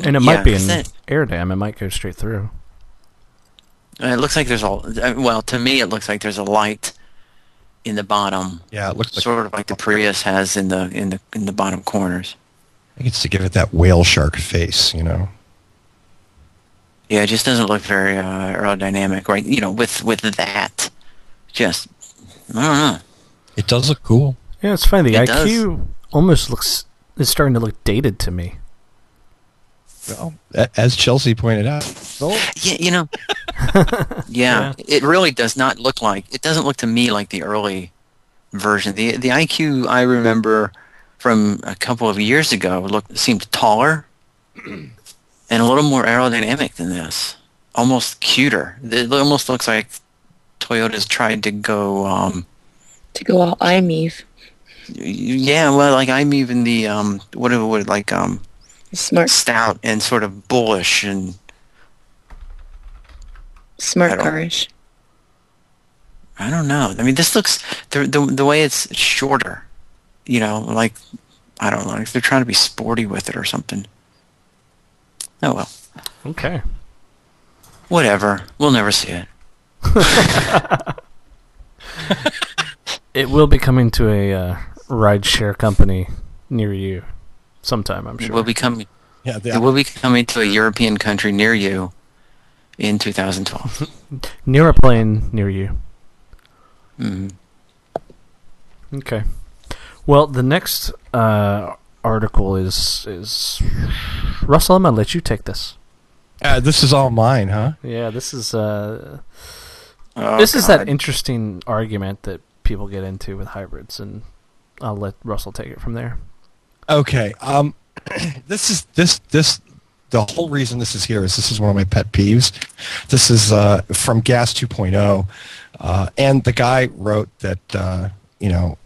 And it might be an air dam. It might go straight through. It looks like there's to me, it looks like there's a light in the bottom. Yeah, it looks sort of like the Prius has in the bottom corners. I think it's to give it that whale shark face, you know. Yeah, it just doesn't look very aerodynamic, right? You know, with that, just I don't know. It does look cool. Yeah, it's funny. The It IQ almost is starting to look dated to me. Well, as Chelsea pointed out. Yeah, you know. Yeah, it really does not look like. It doesn't look to me like the early version. The IQ I remember from a couple of years ago seemed taller and a little more aerodynamic than this. Almost cuter. It almost looks like Toyota's tried to go all iMEV. Yeah, well, like iMEV in the smart stout and sort of bullish and smart carish. I don't know. I mean, this looks the way it's shorter. You know, like I don't know if they're trying to be sporty with it or something. Oh well. Okay. Whatever. We'll never see it. It will be coming to a rideshare company near you sometime, I'm sure. It will be coming. Yeah, it will be coming to a European country near you in 2012. Near a plane near you. Mm-hmm. Okay. Well, the next article is Russell. I'm gonna let you take this. This is all mine, huh? Yeah, this is is that interesting argument that people get into with hybrids, and I'll let Russell take it from there. Okay. This the whole reason this is here is this is one of my pet peeves. This is from Gas 2.0, and the guy wrote that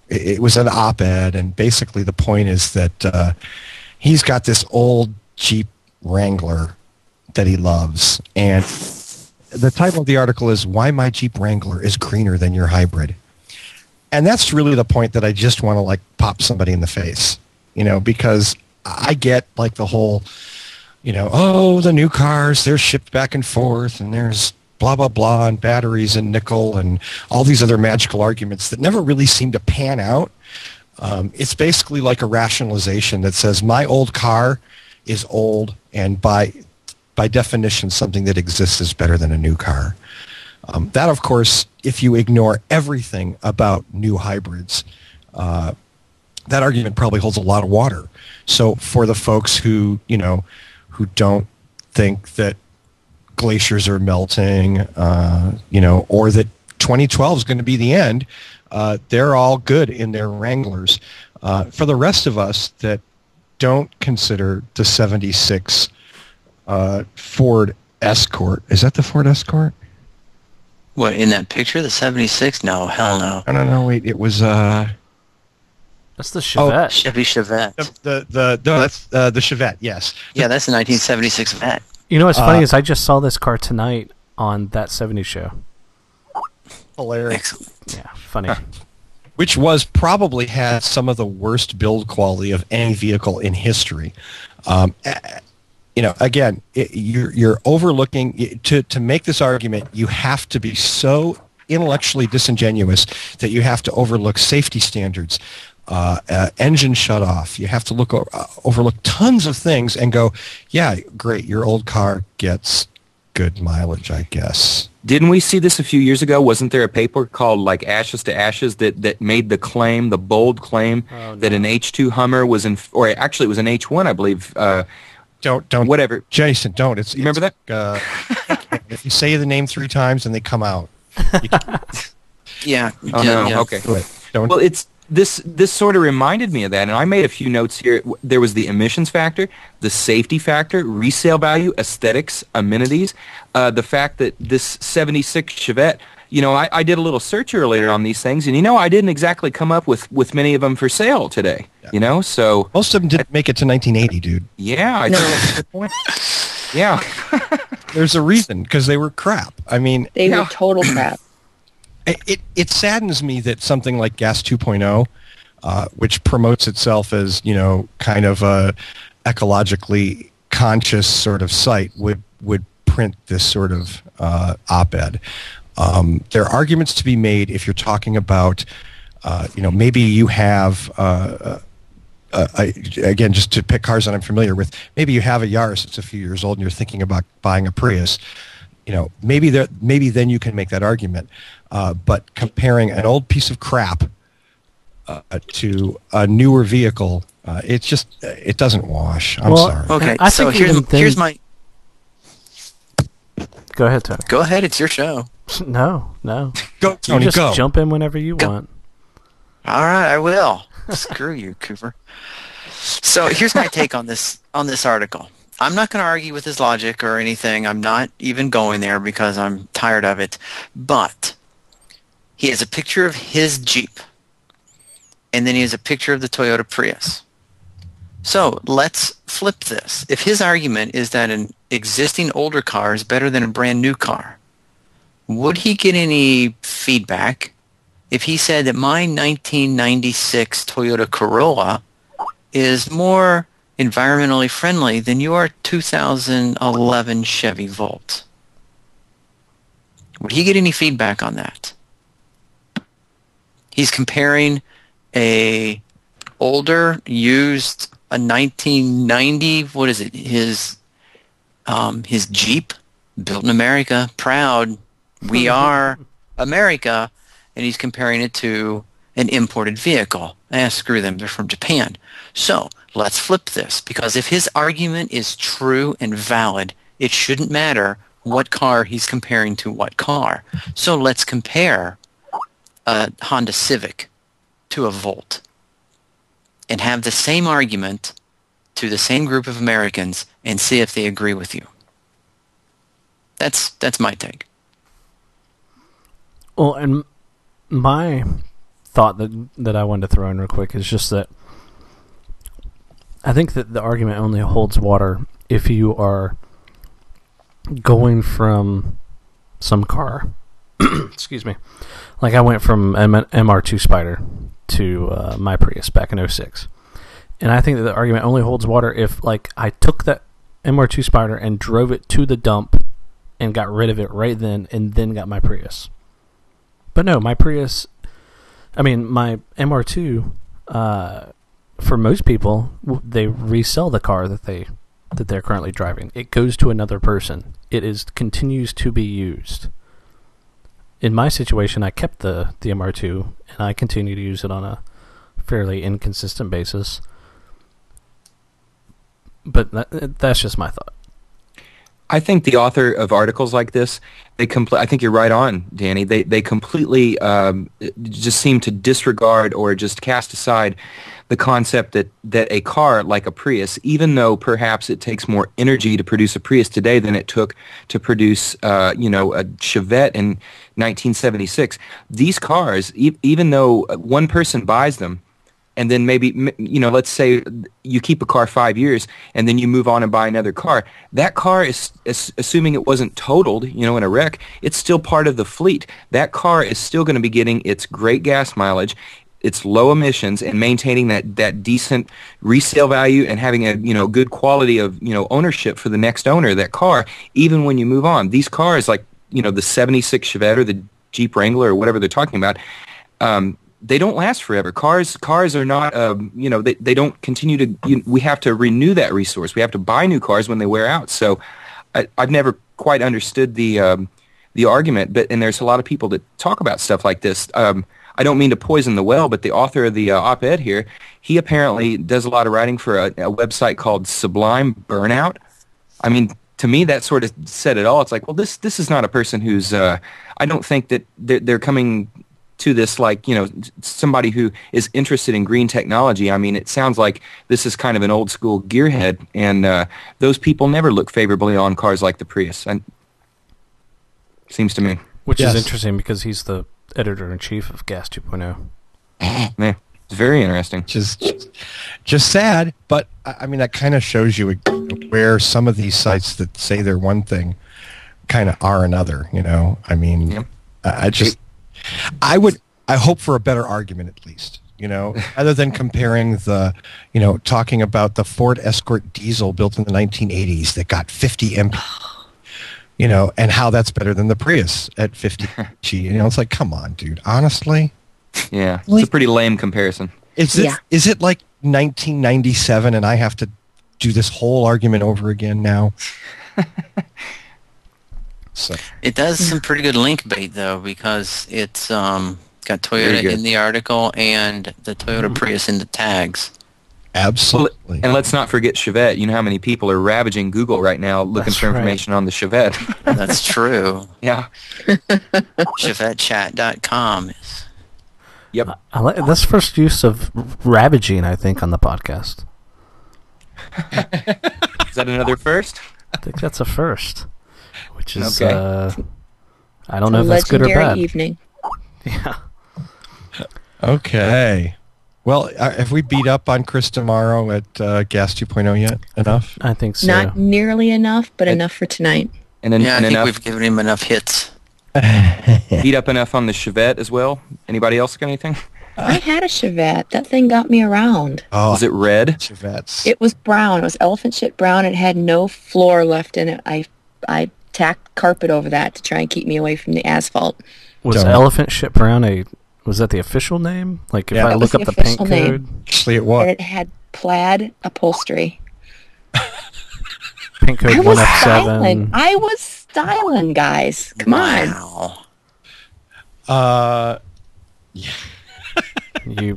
it was an op-ed, and basically the point is that he's got this old Jeep Wrangler that he loves, and the title of the article is "Why My Jeep Wrangler is Greener Than Your Hybrid," and that's really the point that I just want to like pop somebody in the face, because I get like the whole, the new cars, they're shipped back and forth, and there's blah, blah, blah, and batteries and nickel and all these other magical arguments that never really seem to pan out. It's basically like a rationalization that says my old car is old, and by definition, something that exists is better than a new car. That, of course, if you ignore everything about new hybrids, that argument probably holds a lot of water. So for the folks who don't think that glaciers are melting, or that 2012 is going to be the end, they're all good in their Wranglers. For the rest of us that don't consider the 76 Ford Escort, is that the Ford Escort? What, in that picture, the 76? No, hell no. No, wait, it was... That's the Chevette. Chevy Chevette. That's the Chevette, yes. Yeah, that's the 1976 Vet. What's funny is I just saw this car tonight on That 70s Show. Hilarious. Excellent. Yeah, funny. Which probably had some of the worst build quality of any vehicle in history. Again, you're overlooking, to make this argument, you have to be so intellectually disingenuous that you have to overlook safety standards, engine shut off. You have to overlook tons of things and go, yeah, great, your old car gets good mileage, I guess. Didn't we see this a few years ago? Wasn't there a paper called like Ashes to Ashes that made the claim, the bold claim, that an H2 Hummer was or actually it was an H1, I believe. Don't. Whatever. Jason, don't. Remember that? If you say the name 3 times and they come out. Yeah. Oh, no. Yeah. Okay. Don't. Well, this sort of reminded me of that, and I made a few notes here. There was the emissions factor, the safety factor, resale value, aesthetics, amenities, the fact that this 76 Chevette, I did a little search earlier on these things, and I didn't exactly come up with many of them for sale today, so... Most of them didn't make it to 1980, dude. Yeah, I think good point. Yeah. There's a reason, because they were crap. I mean... They were total crap. It saddens me that something like Gas 2.0, which promotes itself as, kind of a ecologically conscious sort of site, would print this sort of op-ed. There are arguments to be made if you're talking about, maybe you have, again, just to pick cars that I'm familiar with, maybe you have a Yaris that's a few years old and you're thinking about buying a Prius. Maybe then you can make that argument. But comparing an old piece of crap to a newer vehicle, it doesn't wash. I'm sorry. Okay, I so think here's my... Go ahead, Tony. Go ahead, it's your show. No. Go, Tony, you just go. jump in whenever you want. All right, I will. Screw you, Cooper. So here's my take on this article. I'm not going to argue with his logic or anything. I'm not even going there because I'm tired of it. But he has a picture of his Jeep, and then he has a picture of the Toyota Prius. So let's flip this. If his argument is that an existing older car is better than a brand new car, would he get any feedback if he said that my 1996 Toyota Corolla is more environmentally friendly than your 2011 Chevy Volt? Would he get any feedback on that? He's comparing a older, used, a 1990, what is it, his Jeep, built in America, proud, we are America, and he's comparing it to an imported vehicle. Screw them, they're from Japan. So let's flip this, because if his argument is true and valid, it shouldn't matter what car he's comparing to what car. So let's compare a Honda Civic to a Volt and have the same argument to the same group of Americans and see if they agree with you. That's my take. Well, and my thought that I wanted to throw in real quick is just that I think that the argument only holds water if you are going from some car. Excuse me. Like I went from an MR2 Spider to my Prius back in 06. And I think that the argument only holds water if, like, I took that MR2 Spider and drove it to the dump and got rid of it right then and then got my Prius. But no, my Prius, my MR2, for most people, they resell the car that they're currently driving. It goes to another person. It continues to be used. In my situation, I kept the MR2 and I continue to use it on a fairly inconsistent basis. But that's just my thought. I think the author of articles like this, I think you're right on, Danny. They completely just seem to disregard or just cast aside the concept that a car like a Prius, even though perhaps it takes more energy to produce a Prius today than it took to produce a Chevette in 1976, these cars, even though one person buys them, and then maybe, let's say you keep a car 5 years and then you move on and buy another car. That car is assuming it wasn't totaled, in a wreck, it's still part of the fleet. That car is still going to be getting its great gas mileage, its low emissions, and maintaining that decent resale value and having a good quality of ownership for the next owner of that car, even when you move on. These cars, like the '76 Chevette or the Jeep Wrangler or whatever they're talking about, they don't last forever. Cars are not, they don't continue to, we have to renew that resource. We have to buy new cars when they wear out. So I've never quite understood the argument, and there's a lot of people that talk about stuff like this. I don't mean to poison the well, but the author of the op-ed here, he apparently does a lot of writing for a website called Sublime Burnout. I mean, to me, that sort of said it all. It's like, well, this is not a person who's, I don't think that they're coming to this like, somebody who is interested in green technology. I mean, it sounds like this is kind of an old school gearhead, and those people never look favorably on cars like the Prius. Seems to me. Which is interesting because he's the editor-in-chief of Gas 2.0. Yeah, it's very interesting. Just sad, but I mean, that kind of shows you where some of these sites that say they're one thing kind of are another, I mean, yep. I hope for a better argument at least, other than comparing talking about the Ford Escort diesel built in the 1980s that got 50 MP, and how that's better than the Prius at 50 G. It's like, come on, dude, honestly. Yeah, it's a pretty lame comparison. Is it like 1997 and I have to do this whole argument over again now? So. It does some pretty good link bait, though, because it's got Toyota in the article and the Toyota Prius in the tags. Absolutely. Well, and let's not forget Chevette. You know how many people are ravaging Google right now looking for information on the Chevette. That's true. Yeah. ChevetteChat.com. Yep. That's first use of ravaging, I think, on the podcast. Is that another first? I think that's a first. Which is, okay. I don't know if that's good or bad. Evening. Yeah. Okay. Well, have we beat up on Chris tomorrow at Gas 2.0 yet? Enough? I think so. Not nearly enough, but enough for tonight. And then, I think we've given him enough hits. Beat up enough on the Chevette as well? Anybody else got anything? I had a Chevette. That thing got me around. Oh, was it red? Chevettes. It was brown. It was elephant shit brown. It had no floor left in it. I tacked carpet over that to try and keep me away from the asphalt. Was elephant shit brown was that the official name? Like if I look up the paint code? Actually, it was. And it had plaid upholstery. Paint code 1F7. I was styling, guys. Come on. Yeah. You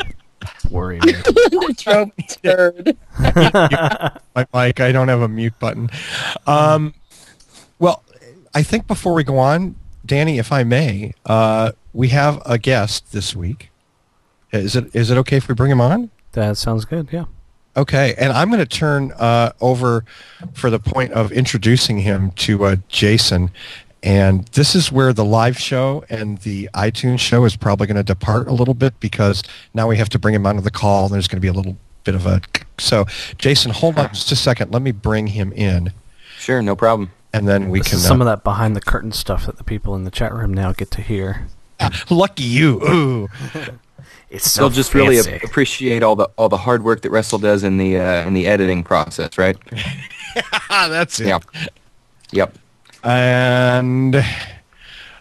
worry me. The trope turd. My mic, I don't have a mute button. Well, I think before we go on, Danny, if I may, we have a guest this week. Is it okay if we bring him on? That sounds good, yeah. Okay, and I'm going to turn over for the point of introducing him to Jason. And this is where the live show and the iTunes show is probably going to depart a little bit because now we have to bring him onto the call. And there's going to be a little bit of a... So, Jason, hold on just a second. Let me bring him in. Sure, no problem. And then we can... some of that behind-the-curtain stuff that the people in the chat room now get to hear. Lucky you. Ooh. It's so They'll just fancy. really appreciate all the hard work that Russell does in the editing process, right? That's it. Yep. And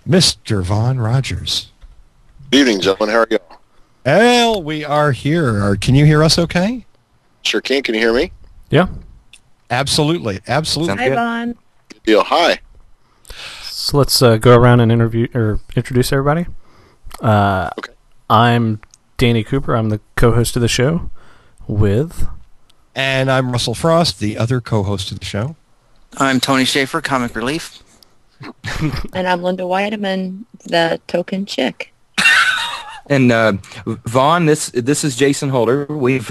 Mr. Vaughn Rogers. Good evening, gentlemen. How are you? Well, we are here. Can you hear us okay? Sure can. Can you hear me? Yeah. Absolutely. Absolutely. Hi, Vaughn. Good deal. Hi. So let's go around and introduce everybody. Okay. I'm Danny Cooper. I'm the co-host of the show with... And I'm Russell Frost, the other co-host of the show. I'm Tony Schaefer, Comic Relief. And I'm Linda Weideman, the token chick. And Vaughn, this is Jason Holder. We've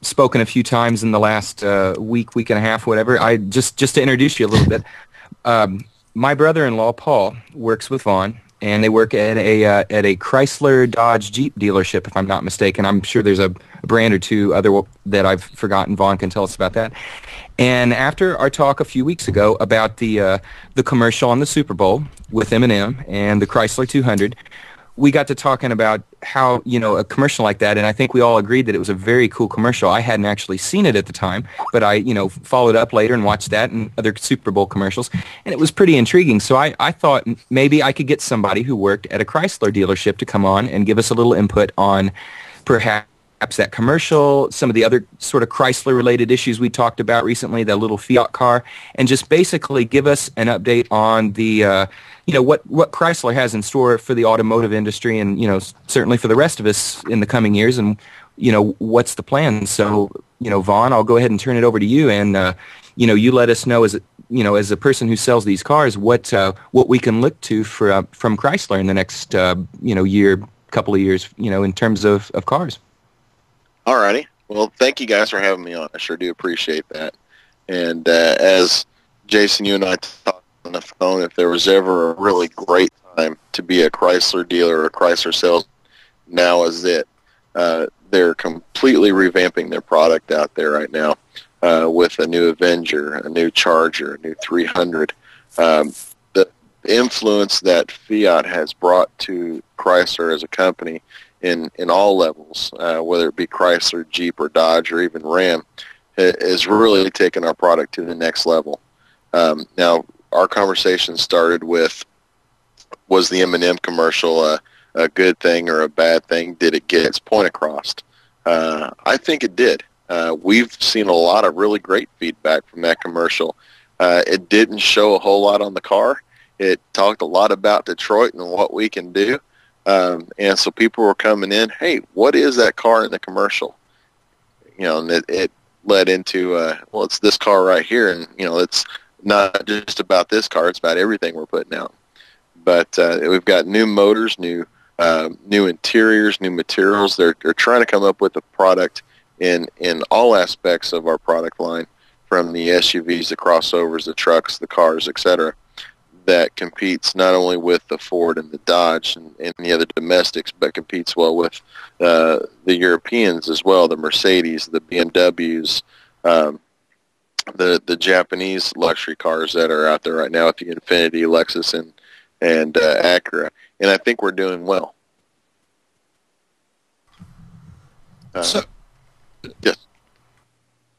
spoken a few times in the last week and a half, whatever. I just to introduce you a little bit. My brother-in-law Paul works with Vaughn, and they work at a Chrysler Dodge Jeep dealership, if I'm not mistaken. I'm sure there's a brand or two other that I've forgotten. Vaughn can tell us about that. And after our talk a few weeks ago about the commercial on the Super Bowl with Eminem and the Chrysler 200, we got to talking about how, a commercial like that, and I think we all agreed that it was a very cool commercial. I hadn't actually seen it at the time, but I, followed up later and watched that and other Super Bowl commercials, and it was pretty intriguing. So I thought maybe I could get somebody who worked at a Chrysler dealership to come on and give us a little input on perhaps that commercial, some of the other sort of Chrysler-related issues we talked about recently, the little Fiat car, and just basically give us an update on the, what Chrysler has in store for the automotive industry and, certainly for the rest of us in the coming years and, what's the plan. So, Vaughn, I'll go ahead and turn it over to you and, you let us know as a person who sells these cars, what we can look to from Chrysler in the next, couple of years, in terms of cars. Alrighty. Well, thank you guys for having me on. I sure do appreciate that. And as Jason, you and I talked on the phone, if there was ever a really great time to be a Chrysler dealer or a Chrysler sales, now is it. They're completely revamping their product out there right now with a new Avenger, a new Charger, a new 300. The influence that Fiat has brought to Chrysler as a company in all levels, whether it be Chrysler, Jeep, or Dodge, or even Ram, has really taken our product to the next level. Now, our conversation started with, was the M&M commercial a good thing or a bad thing? Did it get its point across? I think it did. We've seen a lot of really great feedback from that commercial. It didn't show a whole lot on the car. It talked a lot about Detroit and what we can do. And so people were coming in, hey, what is that car in the commercial? And it led into, well, it's this car right here. And, it's not just about this car. It's about everything we're putting out. But we've got new motors, new interiors, new materials. They're trying to come up with a product in all aspects of our product line, from the SUVs, the crossovers, the trucks, the cars, etc., that competes not only with the Ford and the Dodge and the other domestics, but competes well with the Europeans as well, the Mercedes, the BMWs, the Japanese luxury cars that are out there right now with the Infiniti, Lexus, and Acura. And I think we're doing well. Yes.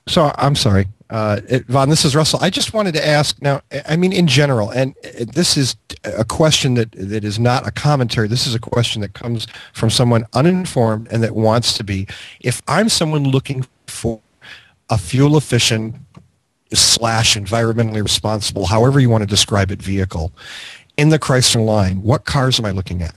So I'm sorry. Vaughn, this is Russell. I just wanted to ask now, I mean, in general, and this is a question that is not a commentary. This is a question that comes from someone uninformed and that wants to be. If I'm someone looking for a fuel-efficient / environmentally responsible, however you want to describe it, vehicle, in the Chrysler line, what cars am I looking at?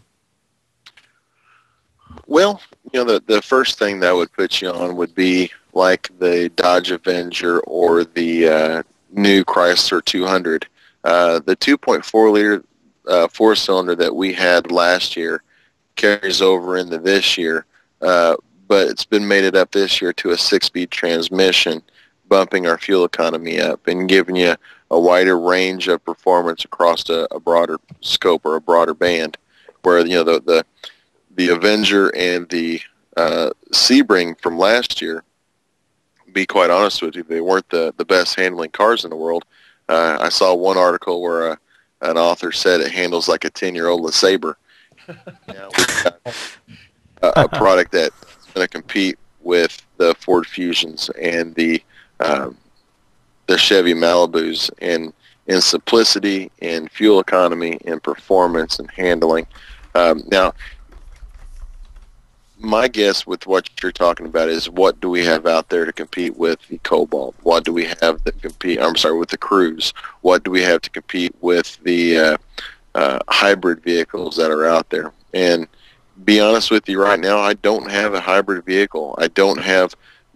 Well, the first thing that would put you on would be like the Dodge Avenger or the new Chrysler 200. The 2.4-liter four-cylinder that we had last year carries over into this year, but but it's been mated up this year to a 6-speed transmission, bumping our fuel economy up and giving you a wider range of performance across a broader scope or a broader band. Where the Avenger and the Sebring from last year, be quite honest with you, they weren't the best handling cars in the world. I saw one article where an author said it handles like a 10-year-old LeSabre. Now we've got a product that's going to compete with the Ford Fusions and the Chevy Malibus in simplicity, in fuel economy, in performance, and handling. Now, my guess with what you're talking about is, what do we have out there to compete with the Cobalt? What do we have that compete? I'm sorry, with the Cruise? What do we have to compete with the hybrid vehicles that are out there? And be honest with you, right now, I don't have a hybrid vehicle. I don't have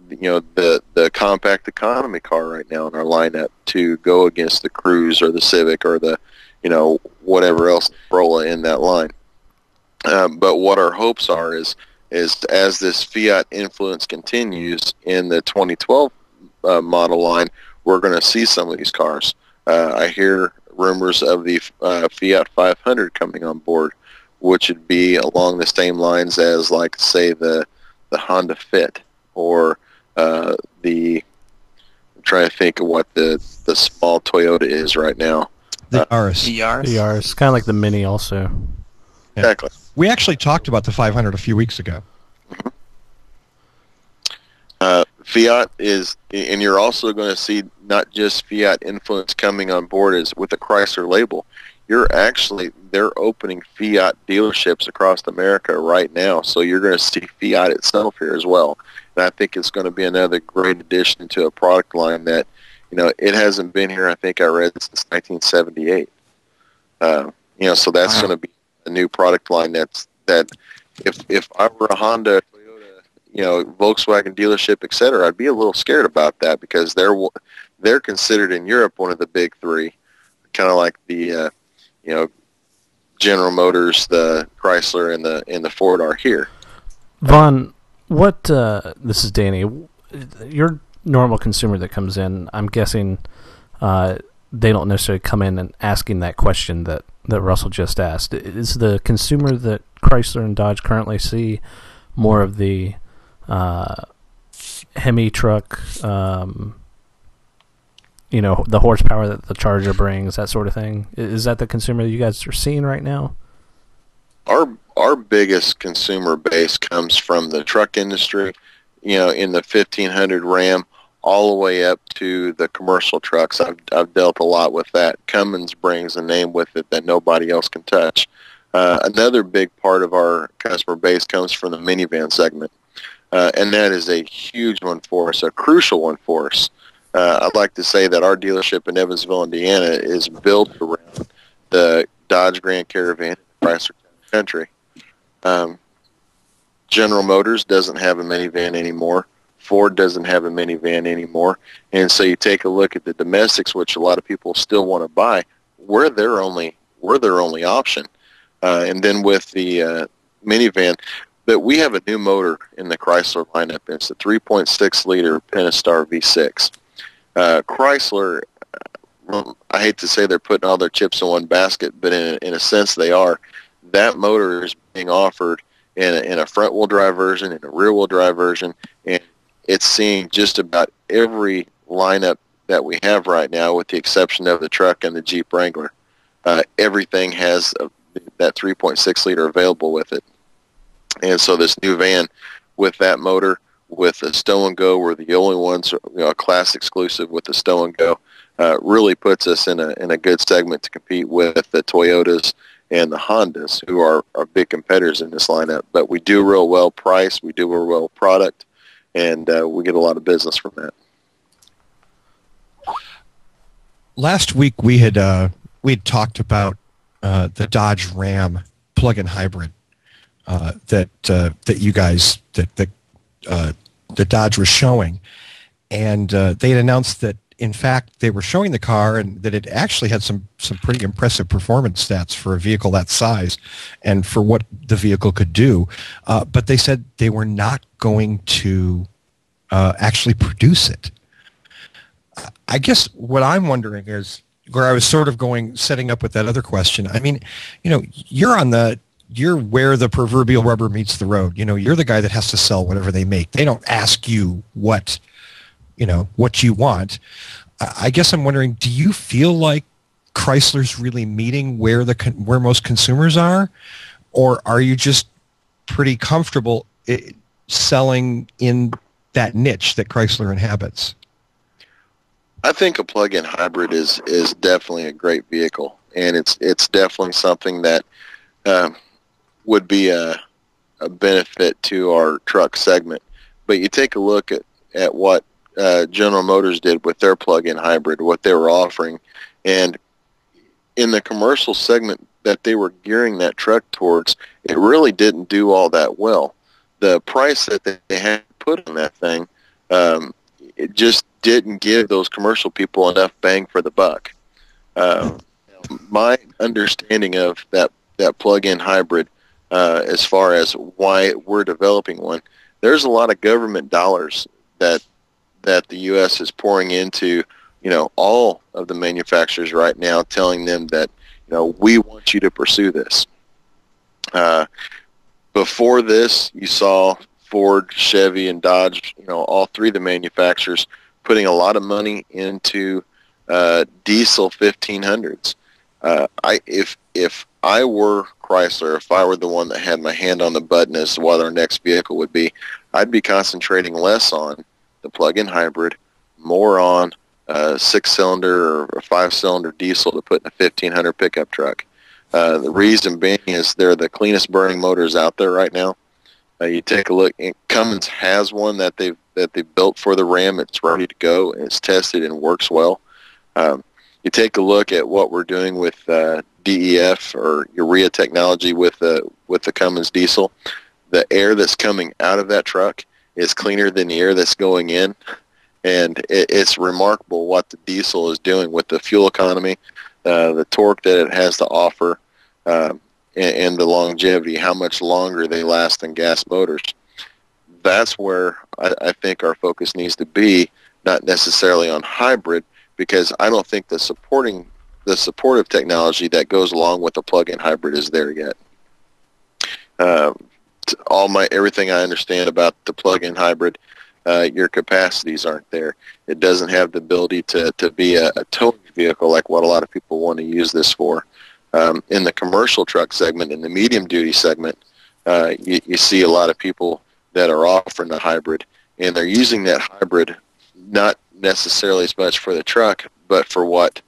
the compact economy car right now in our lineup to go against the Cruise or the Civic or the whatever else Corolla in that line. But what our hopes are is as this Fiat influence continues in the 2012 model line, we're going to see some of these cars. I hear rumors of the Fiat 500 coming on board, which would be along the same lines as, like, say, the Honda Fit or I'm trying to think of what the small Toyota is right now. The Yaris. The Yaris. The Yaris, kind of like the Mini also. Yeah. Exactly. We actually talked about the 500 a few weeks ago. Fiat is, and you're also going to see not just Fiat influence coming on board as with the Chrysler label. They're opening Fiat dealerships across America right now, so you're going to see Fiat itself here as well. And I think it's going to be another great addition to a product line that, it hasn't been here, I think I read, since 1978. So that's going to be a new product line that if I were a Honda, Toyota, Volkswagen dealership, etc., I'd be a little scared about that, because they're considered in Europe one of the big three, kind of like the General Motors, the Chrysler, and the Ford are here. Vaughn, this is Danny. Your normal consumer that comes in, I'm guessing they don't necessarily come in and asking that question that Russell just asked. Is the consumer that Chrysler and Dodge currently see more of the Hemi truck, the horsepower that the Charger brings, that sort of thing? Is that the consumer that you guys are seeing right now? Our biggest consumer base comes from the truck industry, in the 1500 Ram, all the way up to the commercial trucks. I've dealt a lot with that. Cummins brings a name with it that nobody else can touch. Another big part of our customer base comes from the minivan segment, and that is a huge one for us, a crucial one for us. I'd like to say that our dealership in Evansville, Indiana, is built around the Dodge Grand Caravan and the Chrysler Country. General Motors doesn't have a minivan anymore. Ford doesn't have a minivan anymore. And so you take a look at the domestics, which a lot of people still want to buy. We're their only option. And then with the minivan, but we have a new motor in the Chrysler lineup. It's a 3.6-liter Pentastar V6. Chrysler, I hate to say they're putting all their chips in one basket, but in a sense they are. That motor is being offered in a front-wheel drive version, in a rear-wheel drive version, and it's seeing just about every lineup that we have right now, with the exception of the truck and the Jeep Wrangler. Everything has that 3.6-liter available with it. And so this new van with that motor, with the Stow and Go, we're the only ones, a class exclusive with the Stow and Go, really puts us in a good segment to compete with the Toyotas and the Hondas, who are big competitors in this lineup. But we do real well price, we do real well product, and we get a lot of business from that. Last week we had talked about the Dodge Ram plug-in hybrid that you guys that Dodge was showing, and they had announced that in fact, they were showing the car and that it actually had some pretty impressive performance stats for a vehicle that size and for what the vehicle could do. But they said they were not going to actually produce it. I guess what I'm wondering is, where I was sort of setting up with that other question. I mean, you're where the proverbial rubber meets the road. You're the guy that has to sell whatever they make. They don't ask you what you want. I guess I'm wondering, do you feel like Chrysler's really meeting where most consumers are, or are you just pretty comfortable selling in that niche that Chrysler inhabits? I think a plug-in hybrid is definitely a great vehicle, and it's definitely something that would be a benefit to our truck segment. But you take a look at what General Motors did with their plug-in hybrid, what they were offering, and in the commercial segment that they were gearing that truck towards, it really didn't do all that well. The price that they had put on that thing, it just didn't give those commercial people enough bang for the buck. My understanding of that plug-in hybrid, as far as why we're developing one, there's a lot of government dollars that the U.S. is pouring into, all of the manufacturers right now, telling them that, we want you to pursue this. Before this, you saw Ford, Chevy, and Dodge, all three of the manufacturers putting a lot of money into diesel 1500s. If I were Chrysler, if I were the one that had my hand on the button as to what our next vehicle would be, I'd be concentrating less on the plug-in hybrid, more on a 6-cylinder or a 5-cylinder diesel to put in a 1500 pickup truck. The reason being is they're the cleanest burning motors out there right now. You take a look, Cummins has one that they built for the Ram. It's ready to go, and it's tested and works well. You take a look at what we're doing with DEF or urea technology with the Cummins diesel. The air that's coming out of that truck is cleaner than the air that's going in, and it's remarkable what the diesel is doing with the fuel economy, the torque that it has to offer, and the longevity, how much longer they last than gas motors. That's where I think our focus needs to be, not necessarily on hybrid, because I don't think the supportive technology that goes along with the plug-in hybrid is there yet. Everything I understand about the plug-in hybrid, your capacities aren't there. It doesn't have the ability to be a towing vehicle like what a lot of people want to use this for. In the commercial truck segment, in the medium-duty segment, you see a lot of people that are offering the hybrid, and they're using that hybrid not necessarily as much for the truck, but for what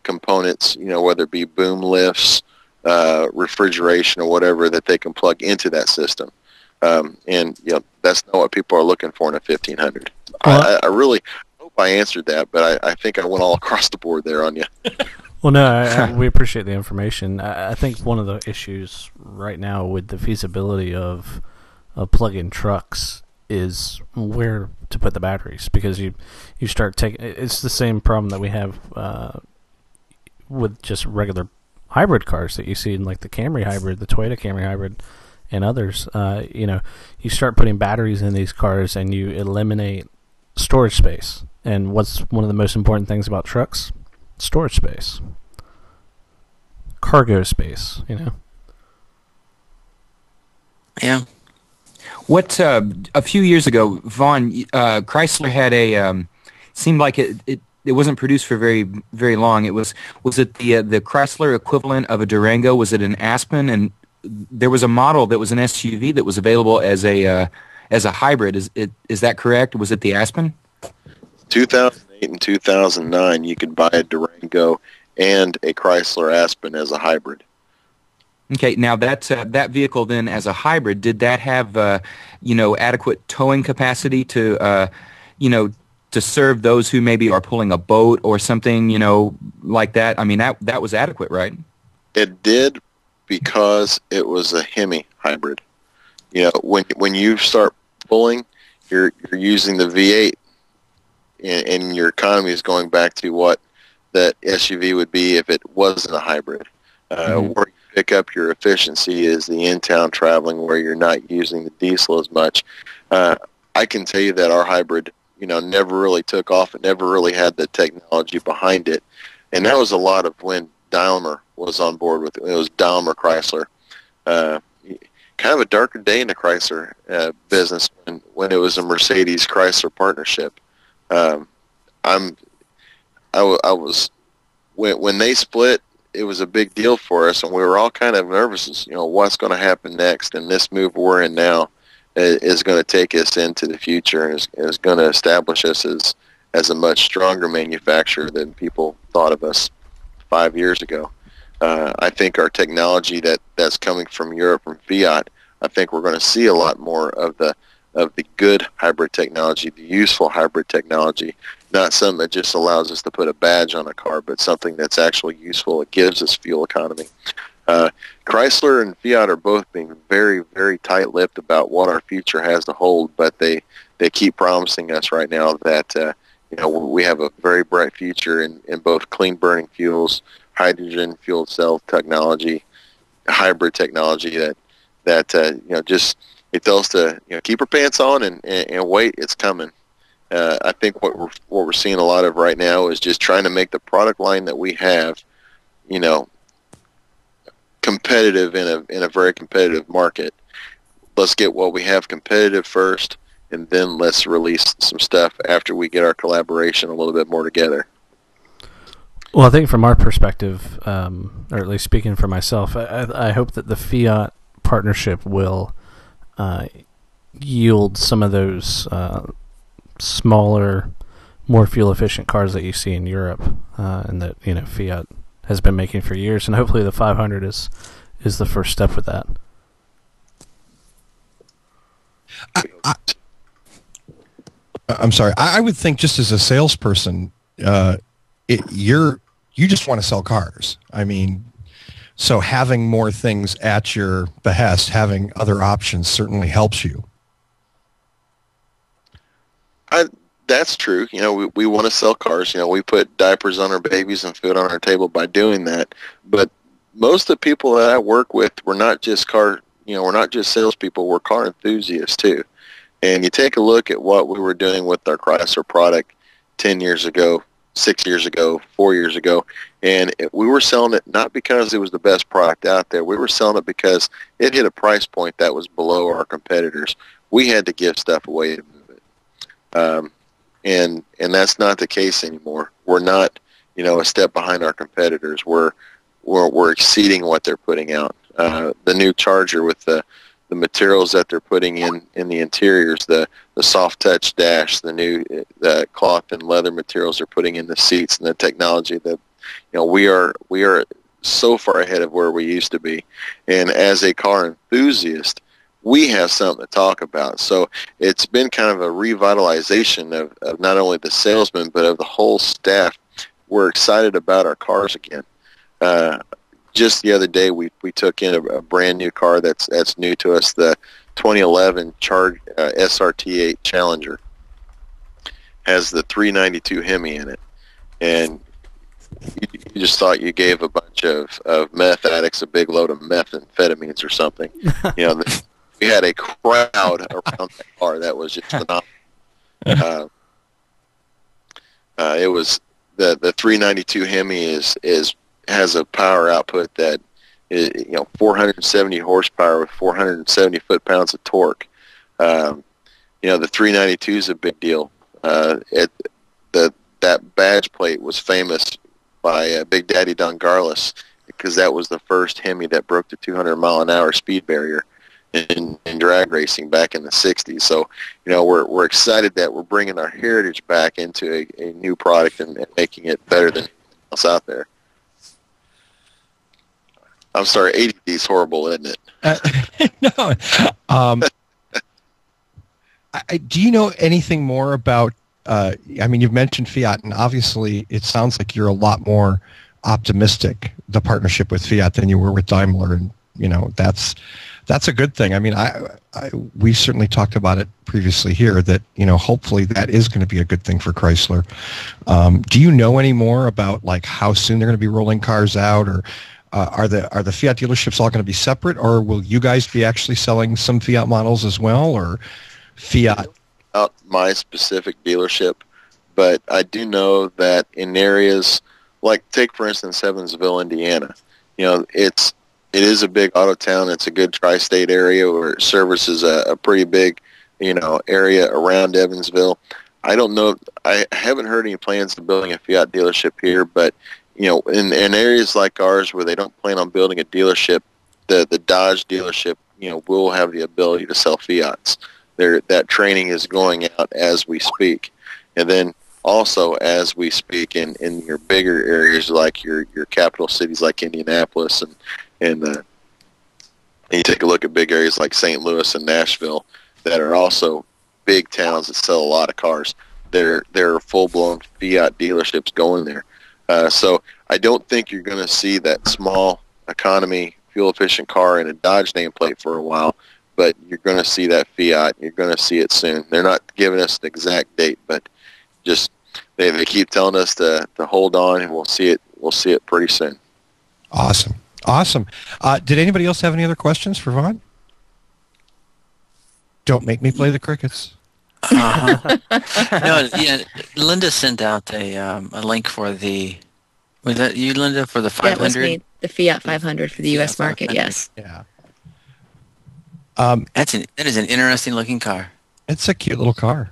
components, whether it be boom lifts, refrigeration, or whatever that they can plug into that system. And that's not what people are looking for in a 1500. Well, I really hope I answered that, but I think I went all across the board there on you. Well, no, we appreciate the information. I think one of the issues right now with the feasibility of plug-in trucks is where to put the batteries, because you start taking, it's the same problem that we have with just regular hybrid cars that you see in like the Camry hybrid, the Toyota Camry hybrid, and others. You start putting batteries in these cars and you eliminate storage space. And what's one of the most important things about trucks? Storage space, cargo space. Yeah. What a few years ago, Vaughn, Chrysler had seemed like it wasn't produced for very very long. Was it the Chrysler equivalent of a Durango? Was it an Aspen? And there was a model that was an SUV that was available as a hybrid. Is that correct? Was it the Aspen? 2008 and 2009, you could buy a Durango and a Chrysler Aspen as a hybrid. Okay, now that vehicle then as a hybrid, did that have adequate towing capacity to to serve those who maybe are pulling a boat or something like that? I mean that was adequate, right? It did, because it was a Hemi hybrid. When you start pulling, you're using the V8 and your economy is going back to what that SUV would be if it wasn't a hybrid. Where you pick up your efficiency is the in-town traveling where you're not using the diesel as much. I can tell you that our hybrid, never really took off. It never really had the technology behind it. And that was a lot of when Daimler was on board with it. It was Daimler Chrysler. Kind of a darker day in the Chrysler business when it was a Mercedes Chrysler partnership. I was when they split, it was a big deal for us, and we were all kind of nervous as what's going to happen next. And this move we're in now is going to take us into the future and is going to establish us as a much stronger manufacturer than people thought of us 5 years ago. I think our technology that's coming from Europe, from Fiat, I think we're going to see a lot more of the good hybrid technology, the useful hybrid technology, not something that just allows us to put a badge on a car, but something that's actually useful. It gives us fuel economy. Chrysler and Fiat are both being very, very tight-lipped about what our future has to hold, but they keep promising us right now that we have a very bright future in both clean-burning fuels, hydrogen fuel cell technology, hybrid technology that just it tells us to keep our pants on and wait. It's coming. I think what we're seeing a lot of right now is just trying to make the product line that we have, competitive in a very competitive market. Let's get what we have competitive first, and then let's release some stuff after we get our collaboration a little bit more together. Well, I think from our perspective, or at least speaking for myself, I hope that the Fiat partnership will yield some of those smaller, more fuel-efficient cars that you see in Europe, and that Fiat has been making for years, and hopefully the 500 is the first step with that. I'm sorry. I would think just as a salesperson, you just want to sell cars. I mean, so having more things at your behest, having other options certainly helps you. That's true. We want to sell cars. We put diapers on our babies and food on our table by doing that. But most of the people that I work with, we're not just we're not just salespeople. We're car enthusiasts too. And you take a look at what we were doing with our Chrysler product 10 years ago, 6 years ago, 4 years ago, and we were selling it not because it was the best product out there. We were selling it because it hit a price point that was below our competitors. We had to give stuff away to move it. And that's not the case anymore. We're not, a step behind our competitors. We're exceeding what they're putting out. The new Charger with the materials that they're putting in the interiors, the soft touch dash, the cloth and leather materials they're putting in the seats, and the technology that we are so far ahead of where we used to be. And as a car enthusiast, we have something to talk about. So it's been kind of a revitalization of not only the salesman, but of the whole staff. We're excited about our cars again. Just the other day, we took in a brand new car that's new to us, the 2011 SRT8 Challenger. Has the 392 Hemi in it. And you just thought you gave a bunch of meth addicts a big load of methamphetamines or something. We had a crowd around that car that was just phenomenal. It was the 392 Hemi has a power output that is 470 horsepower with 470 foot-pounds of torque. The 392 is a big deal. That badge plate was famous by Big Daddy Don Garlis because that was the first Hemi that broke the 200-mile-an-hour speed barrier in drag racing back in the 60s. So, we're excited that we're bringing our heritage back into a new product and making it better than anything else out there. I'm sorry, ADD is horrible, isn't it? No. Do you know anything more about, you've mentioned Fiat, and obviously it sounds like you're a lot more optimistic, the partnership with Fiat, than you were with Daimler, and, that's That's a good thing. I mean, we certainly talked about it previously here that, hopefully that is going to be a good thing for Chrysler. Do you know any more about like how soon they're going to be rolling cars out, or are the Fiat dealerships all going to be separate, or will you guys be actually selling some Fiat models as well, or Fiat? Out my specific dealership, but I do know that in areas like, take for instance Evansville, Indiana. It is a big auto town. It's a good tri-state area where it services a pretty big, area around Evansville. I don't know. I haven't heard any plans of building a Fiat dealership here, but in areas like ours where they don't plan on building a dealership, the Dodge dealership, will have the ability to sell Fiats. That training is going out as we speak, and then also as we speak in your bigger areas like your capital cities like Indianapolis and you take a look at big areas like St. Louis and Nashville that are also big towns that sell a lot of cars. There are full-blown Fiat dealerships going there. So I don't think you're going to see that small economy, fuel-efficient car in a Dodge nameplate for a while, but you're going to see that Fiat. You're going to see it soon. They're not giving us an exact date, but just they keep telling us to hold on, and we'll see it. We'll see it pretty soon. Awesome. Did anybody else have any other questions for Vaughn? Don't make me play the crickets. No, yeah. Linda sent out a link for the. Was that you, Linda, for the 500? That was me. The Fiat 500 for the U.S. market. 500. Yes. Yeah. That is an interesting looking car. It's a cute little car.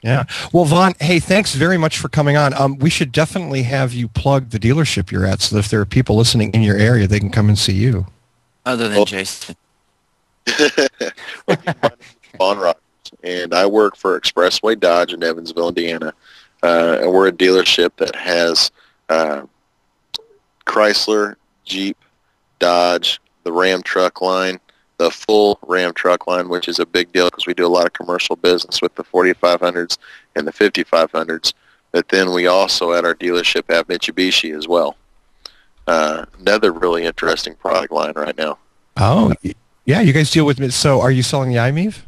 Yeah. Well, Vaughn, hey, thanks very much for coming on. We should definitely have you plug the dealership you're at so that if there are people listening in your area, they can come and see you. Other than Jason. Vaughn Rogers, and I work for Expressway Dodge in Evansville, Indiana. And we're a dealership that has Chrysler, Jeep, Dodge, the Ram truck line, the full Ram truck line, which is a big deal because we do a lot of commercial business with the 4500s and the 5500s. But then we also at our dealership have Mitsubishi as well. Another really interesting product line right now. Oh, yeah, you guys deal with me. So are you selling the iMEV?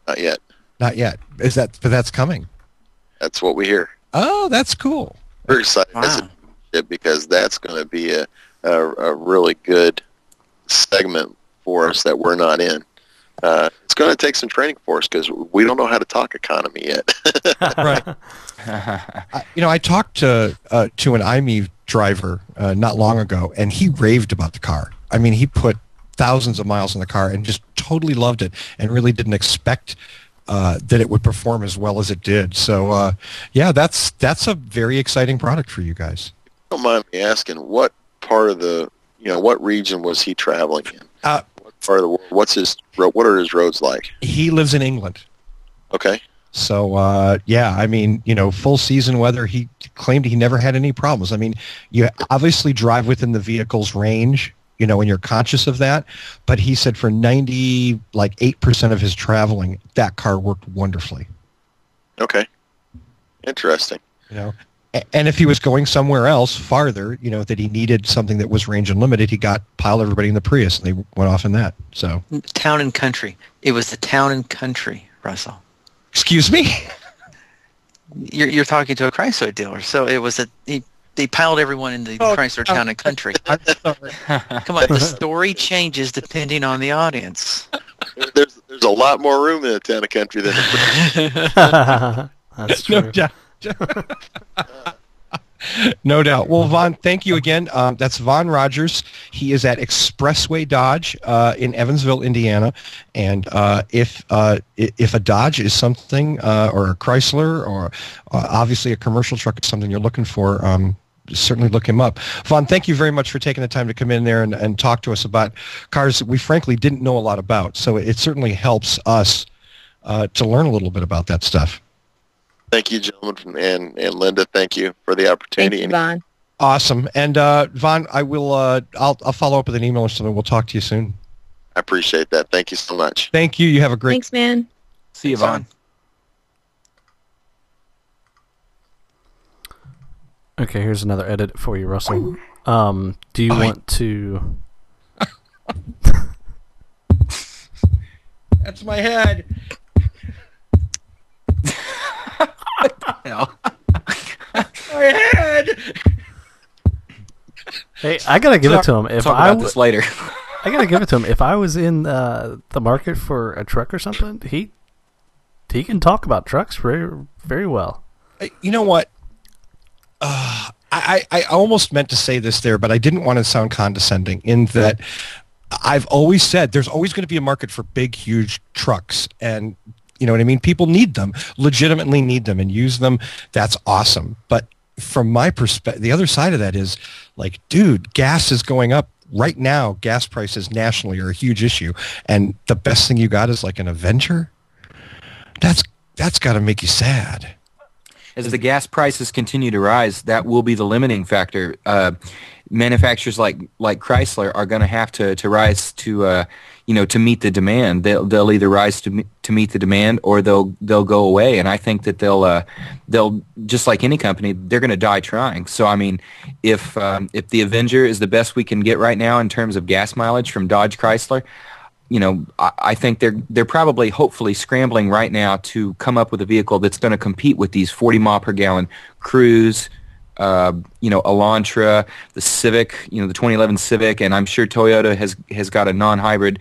Not yet. Not yet. But that's coming. That's what we hear. Oh, that's cool. We're excited as a dealership because that's going to be a really good segment for us that we're not in. It's going to take some training for us because we don't know how to talk economy yet. Right. I talked to an iMEV driver not long ago, and he raved about the car. I mean, he put thousands of miles in the car and just totally loved it and really didn't expect that it would perform as well as it did. So, yeah, that's a very exciting product for you guys. Don't mind me asking, what part of what region was he traveling in? What part of the world? What are his roads like? He lives in England. Okay. So, yeah, I mean, full season weather, he claimed he never had any problems. I mean, you obviously drive within the vehicle's range, and you're conscious of that. But he said for 8% of his traveling, that car worked wonderfully. Okay. Interesting. And if he was going somewhere else farther, that he needed something that was range unlimited, he piled everybody in the Prius, and they went off in that. So Town and country. It was the town and country, Russell. Excuse me? You're talking to a Chrysler dealer, so it was they piled everyone in the Chrysler town and country. I'm sorry. Come on, the story changes depending on the audience. There's a lot more room in a town and country than That's true. No doubt. No doubt. Well, Vaughn, thank you again. That's Vaughn Rogers. He is at Expressway Dodge in Evansville, Indiana. And if a Dodge is something, or a Chrysler, or obviously a commercial truck is something you're looking for, certainly look him up. Vaughn, thank you very much for taking the time to come in there and talk to us about cars that we frankly didn't know a lot about. So it certainly helps us to learn a little bit about that stuff. Thank you, gentlemen, and Linda. Thank you for the opportunity. Thank you, Vaughn. Awesome. And Vaughn, I will. I'll follow up with an email or something. We'll talk to you soon. I appreciate that. Thank you so much. Thank you. You have a great. Thanks, man. See you, Vaughn. Okay, here's another edit for you, Russell. Do you want to? That's my head. Hell. My head. Hey, I gotta give it to him. If Talk I about this later. I gotta give it to him. If I was in the market for a truck or something, he can talk about trucks very, very well. You know what? I almost meant to say this there, but I didn't want to sound condescending in that I've always said there's always going to be a market for big, huge trucks. And you know what I mean? People need them, legitimately need them and use them. That's awesome. But from my perspective, the other side of that is like, dude, gas is going up. Right now, gas prices nationally are a huge issue. And the best thing you got is like an Avenger? That's got to make you sad. As the gas prices continue to rise, that will be the limiting factor. Manufacturers like Chrysler are going to have to rise to to meet the demand. They'll either rise to meet the demand or they'll go away. And I think that they'll just like any company, they're going to die trying. So I mean, if the Avenger is the best we can get right now in terms of gas mileage from Dodge Chrysler, I think they're probably hopefully scrambling right now to come up with a vehicle that's going to compete with these 40 mile per gallon Cruise, Elantra, the Civic, the 2011 Civic, and I'm sure Toyota has got a non-hybrid,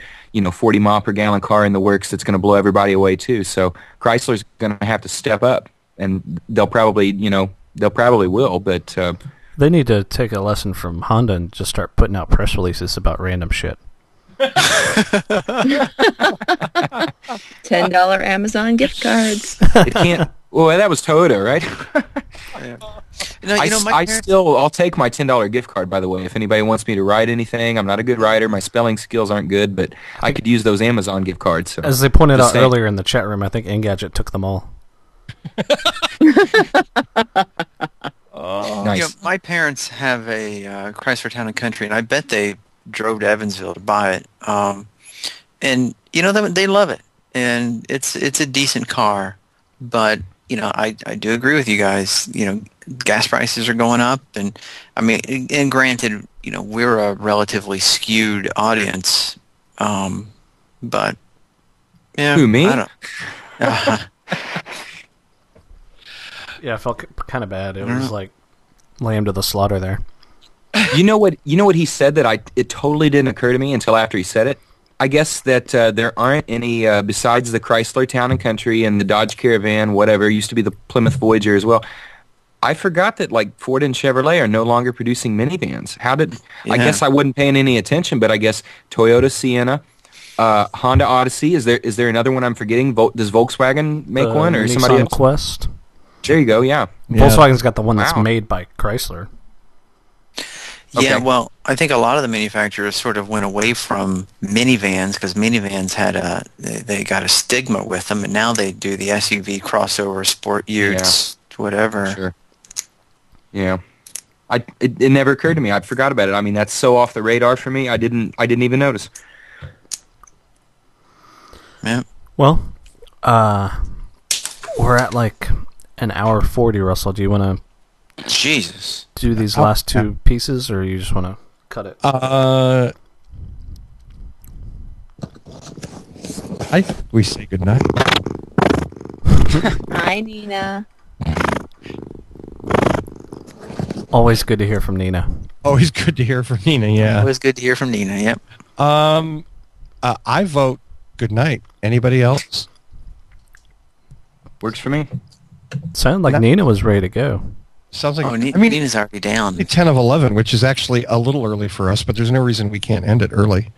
40 mile per gallon car in the works that's going to blow everybody away too. So Chrysler's going to have to step up, and they'll probably will, but they need to take a lesson from Honda and just start putting out press releases about random shit. $10 Amazon gift cards. It can't. Well, that was Toyota, right? Yeah. I'll take my $10 gift card. By the way, if anybody wants me to write anything, I'm not a good writer. My spelling skills aren't good, but I could use those Amazon gift cards. So. As they pointed out earlier in the chat room, I think Engadget took them all. Nice. My parents have a Chrysler Town and Country, and I bet they drove to Evansville to buy it. And they love it, and it's a decent car. But I do agree with you guys. Gas prices are going up, and I mean, and granted, we're a relatively skewed audience. But yeah, who, me? I don't. Yeah, I felt kind of bad. It was like lamb to the slaughter there. You know what he said that it totally didn't occur to me until after he said it. I guess that there aren't any besides the Chrysler Town and Country and the Dodge Caravan, whatever, used to be the Plymouth Voyager as well. I forgot that like Ford and Chevrolet are no longer producing minivans. I guess I wasn't paying any attention, but I guess Toyota Sienna, Honda Odyssey, is there another one I'm forgetting? Does Volkswagen make one or Nissan somebody else? Quest. There you go, yeah. Volkswagen's got the one that's Wow. made by Chrysler. Yeah, Okay. well, I think a lot of the manufacturers sort of went away from minivans because minivans had they got a stigma with them, and now they do the SUV crossover, sport utes, whatever. Sure. Yeah. It never occurred to me. I forgot about it. I mean, that's so off the radar for me. I didn't even notice. Yeah. Well, we're at like an hour 40, Russell. Do you want to Jesus. do these last two pieces, or you just want to cut it? We say goodnight. Hi, Nina. Always good to hear from Nina. Always good to hear from Nina, yeah. It was good to hear from Nina, yep. I vote goodnight. Anybody else? Works for me. Sounded like Nina was ready to go. Sounds like Nina's already down. 10 of 11, which is actually a little early for us, but there's no reason we can't end it early.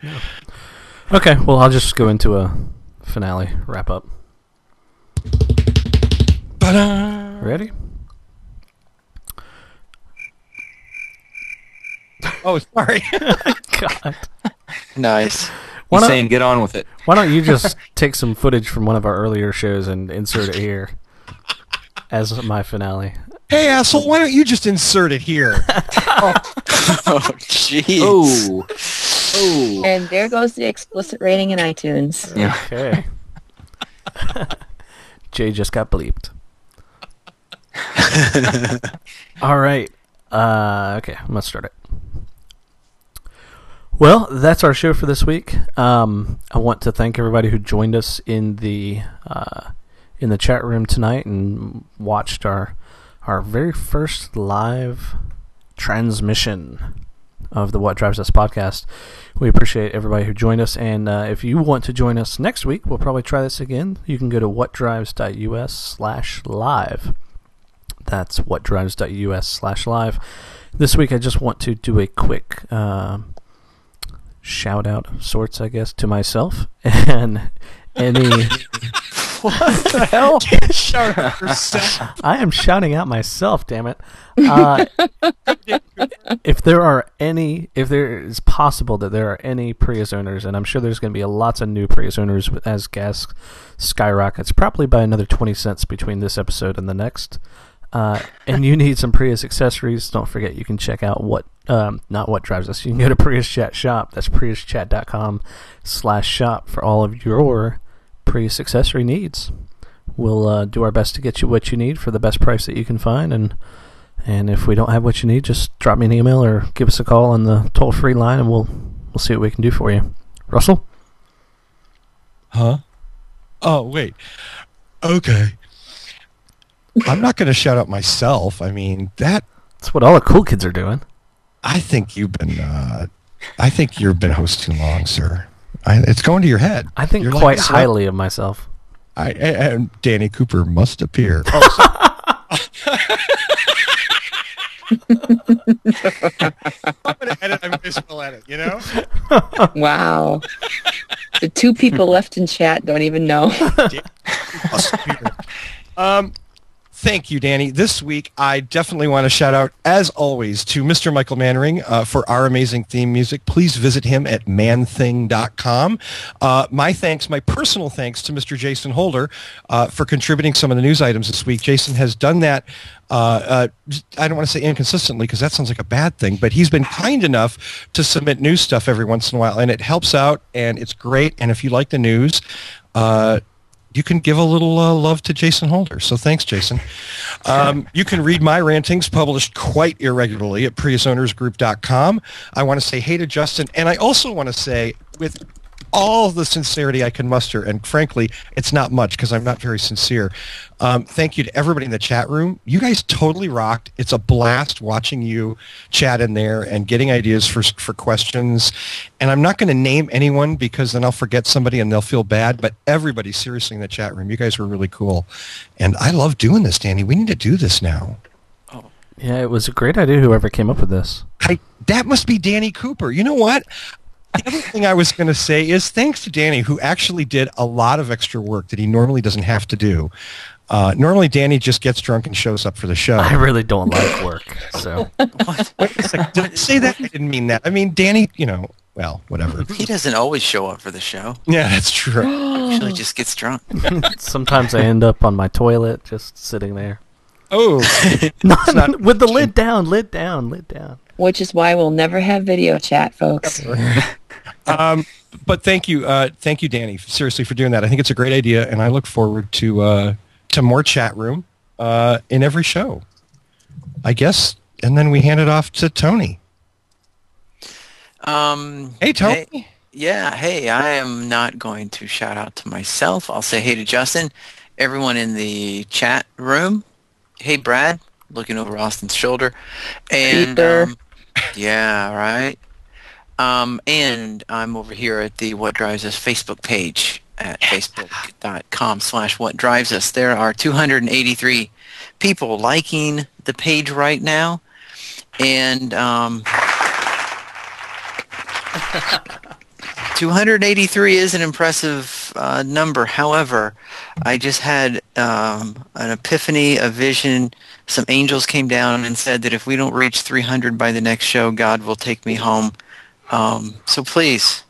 Okay, well, I'll just go into a finale wrap-up. Ta-da! Ready? Oh, sorry. God. Nice. He's saying get on with it. Why don't you just take some footage from one of our earlier shows and insert it here as my finale? Hey, asshole, why don't you just insert it here? Oh, jeez. Oh. And there goes the explicit rating in iTunes. Yeah. Okay. Jay just got bleeped. All right. Okay, I'm going to start it. Well, that's our show for this week. I want to thank everybody who joined us in the chat room tonight and watched our very first live transmission of the What Drives Us podcast. We appreciate everybody who joined us, and if you want to join us next week, we'll probably try this again. You can go to whatdrives.us/live. That's whatdrives.us/live. This week I just want to do a quick shout out of sorts, I guess, to myself and any... What the hell? Shout out yourself. I am shouting out myself, damn it. If there is possible that there are any Prius owners, and I'm sure there's going to be lots of new Prius owners as gas skyrockets, probably by another 20 cents between this episode and the next, and you need some Prius accessories, don't forget you can check out not What Drives Us. You can go to Prius Chat Shop. That's priuschat.com/shop for all of your Prius accessory needs. We'll do our best to get you what you need for the best price that you can find, and if we don't have what you need, just drop me an email or give us a call on the toll-free line, and we'll see what we can do for you. Russell? Huh? Oh, wait. Okay. I'm not going to shout out myself. I mean, that's what all the cool kids are doing. I think you've been hosting too long, sir. It's going to your head. I think You're quite like, highly of myself. And Danny Cooper must appear. I'm going to edit. I'm visible at it, you know? Wow. The two people left in chat don't even know. Must appear. Thank you, Danny. This week, I definitely want to shout out, as always, to Mr. Michael Mannering for our amazing theme music. Please visit him at manthing.com. My personal thanks to Mr. Jason Holder for contributing some of the news items this week. Jason has done that, I don't want to say inconsistently because that sounds like a bad thing, but he's been kind enough to submit news stuff every once in a while, and it helps out, and it's great. And if you like the news, you can give a little love to Jason Holder. So thanks, Jason. You can read my rantings published quite irregularly at PriusOwnersGroup.com. I want to say hey to Justin, and I also want to say, with all the sincerity I can muster, and frankly, it's not much because I'm not very sincere, thank you to everybody in the chat room. You guys totally rocked. It's a blast watching you chat in there and getting ideas for questions. And I'm not going to name anyone because then I'll forget somebody and they'll feel bad, but everybody seriously in the chat room, you guys were really cool. And I love doing this, Danny. We need to do this now. Yeah, it was a great idea, whoever came up with this. That must be Danny Cooper. You know what? The other thing I was going to say is thanks to Danny, who actually did a lot of extra work that he normally doesn't have to do. Normally, Danny just gets drunk and shows up for the show. I really don't like work, so... What? Wait a second. Did I say that? I didn't mean that. I mean, Danny, well, whatever. He doesn't always show up for the show. Yeah, that's true. He usually just gets drunk. Sometimes I end up on my toilet just sitting there. Oh. Not with the lid down. Which is why we'll never have video chat, folks. But thank you, Danny, seriously, for doing that. I think it's a great idea, and I look forward to more chat room in every show, I guess. And then we hand it off to Tony. Hey, Tony. Hey, I am not going to shout out to myself. I'll say hey to Justin, everyone in the chat room. Hey, Brad, looking over Austin's shoulder. And yeah, right. And I'm over here at the What Drives Us Facebook page at facebook.com/whatdrivesus. There are 283 people liking the page right now. And 283 is an impressive number. However, I just had an epiphany, a vision. Some angels came down and said that if we don't reach 300 by the next show, God will take me home. So please.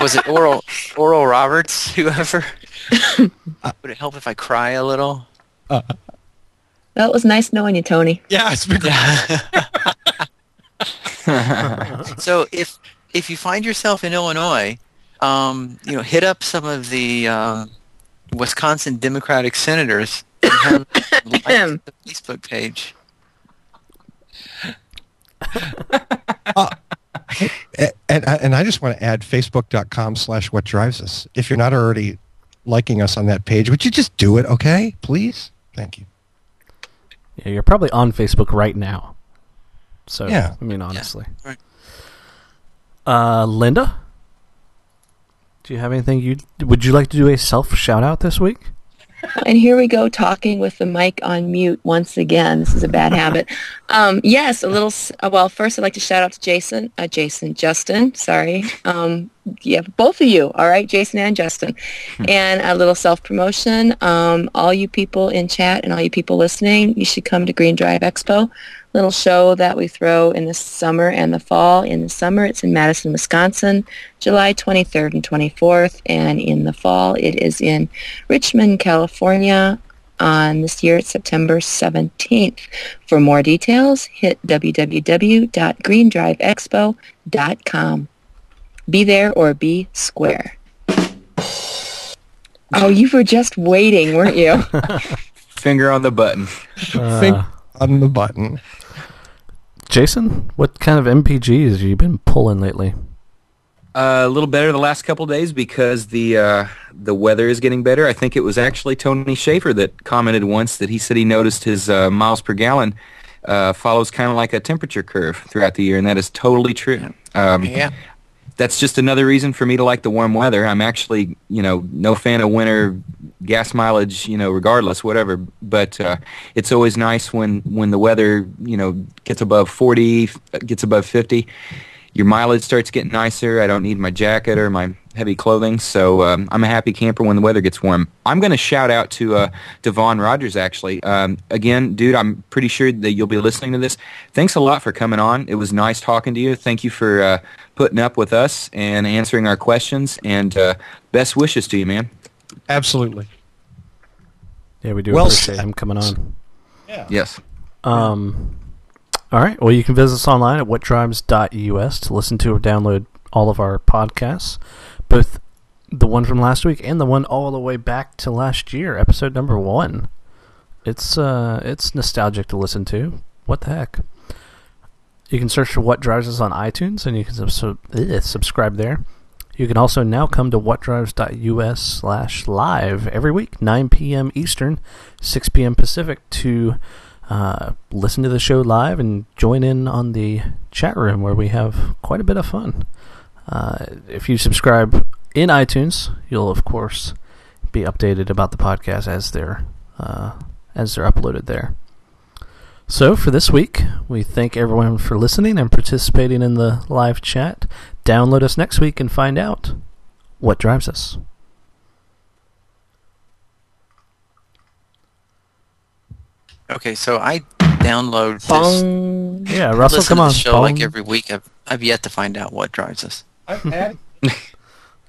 Was it Oral Roberts, whoever? Would it help if I cry a little? Well, it was nice knowing you, Tony. Yeah, it's been great. So if you find yourself in Illinois, hit up some of the Wisconsin Democratic senators and have them like the Facebook page. And I just want to add facebook.com/whatdrivesus. If you're not already liking us on that page, would you just do it, okay? Please? Thank you. Yeah, you're probably on Facebook right now. So, yeah. I mean, honestly. Yeah. Right. Linda? Do you have anything would you like to do a self shout-out this week? And here we go, talking with the mic on mute once again. This is a bad habit. Yes, a little. Well, first I'd like to shout out to Justin. Sorry. Yeah, both of you. All right, Jason and Justin. And a little self-promotion. All you people in chat and all you people listening, you should come to Green Drive Expo. Little show that we throw in the summer and the fall. In the summer, it's in Madison, Wisconsin, July 23rd and 24th. And in the fall, it is in Richmond, California. On this year, it's September 17th. For more details, hit www.greendriveexpo.com. Be there or be square. Oh, you were just waiting, weren't you? Finger on the button. Finger on the button. Jason, what kind of MPGs have you been pulling lately? A little better the last couple of days because the weather is getting better. I think it was actually Tony Schaefer that commented once that he said he noticed his miles per gallon follows kind of like a temperature curve throughout the year, and that is totally true. Yeah. That's just another reason for me to like the warm weather. I'm actually, no fan of winter gas mileage, regardless, whatever. But it's always nice when the weather, gets above 40, gets above 50. Your mileage starts getting nicer. I don't need my jacket or my heavy clothing, so I'm a happy camper when the weather gets warm. I'm going to shout out to Vaughn Rogers, actually. Again, dude, I'm pretty sure that you'll be listening to this. Thanks a lot for coming on. It was nice talking to you. Thank you for putting up with us and answering our questions, and best wishes to you, man. Absolutely. Yeah, we do Well appreciate said. him coming on. Yeah. Yes. All right. Well, you can visit us online at whatdrives.us to listen to or download all of our podcasts, both the one from last week and the one all the way back to last year, episode number 1. It's nostalgic to listen to. What the heck? You can search for What Drives Us on iTunes, and you can subscribe there. You can also now come to whatdrives.us/live every week, 9 p.m. Eastern, 6 p.m. Pacific, to listen to the show live and join in on the chat room where we have quite a bit of fun. If you subscribe in iTunes, you'll of course be updated about the podcast as they're uploaded there. So for this week, we thank everyone for listening and participating in the live chat. Download us next week and find out what drives us. Okay, so I download this. Yeah, Russell, listen come to on. the show like every week. I've yet to find out what drives us.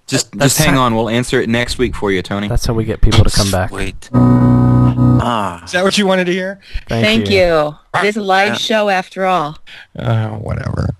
Just hang on. We'll answer it next week for you, Tony. That's how we get people to come back. Wait. Is that what you wanted to hear? Thank you. It is a live show after all. Whatever.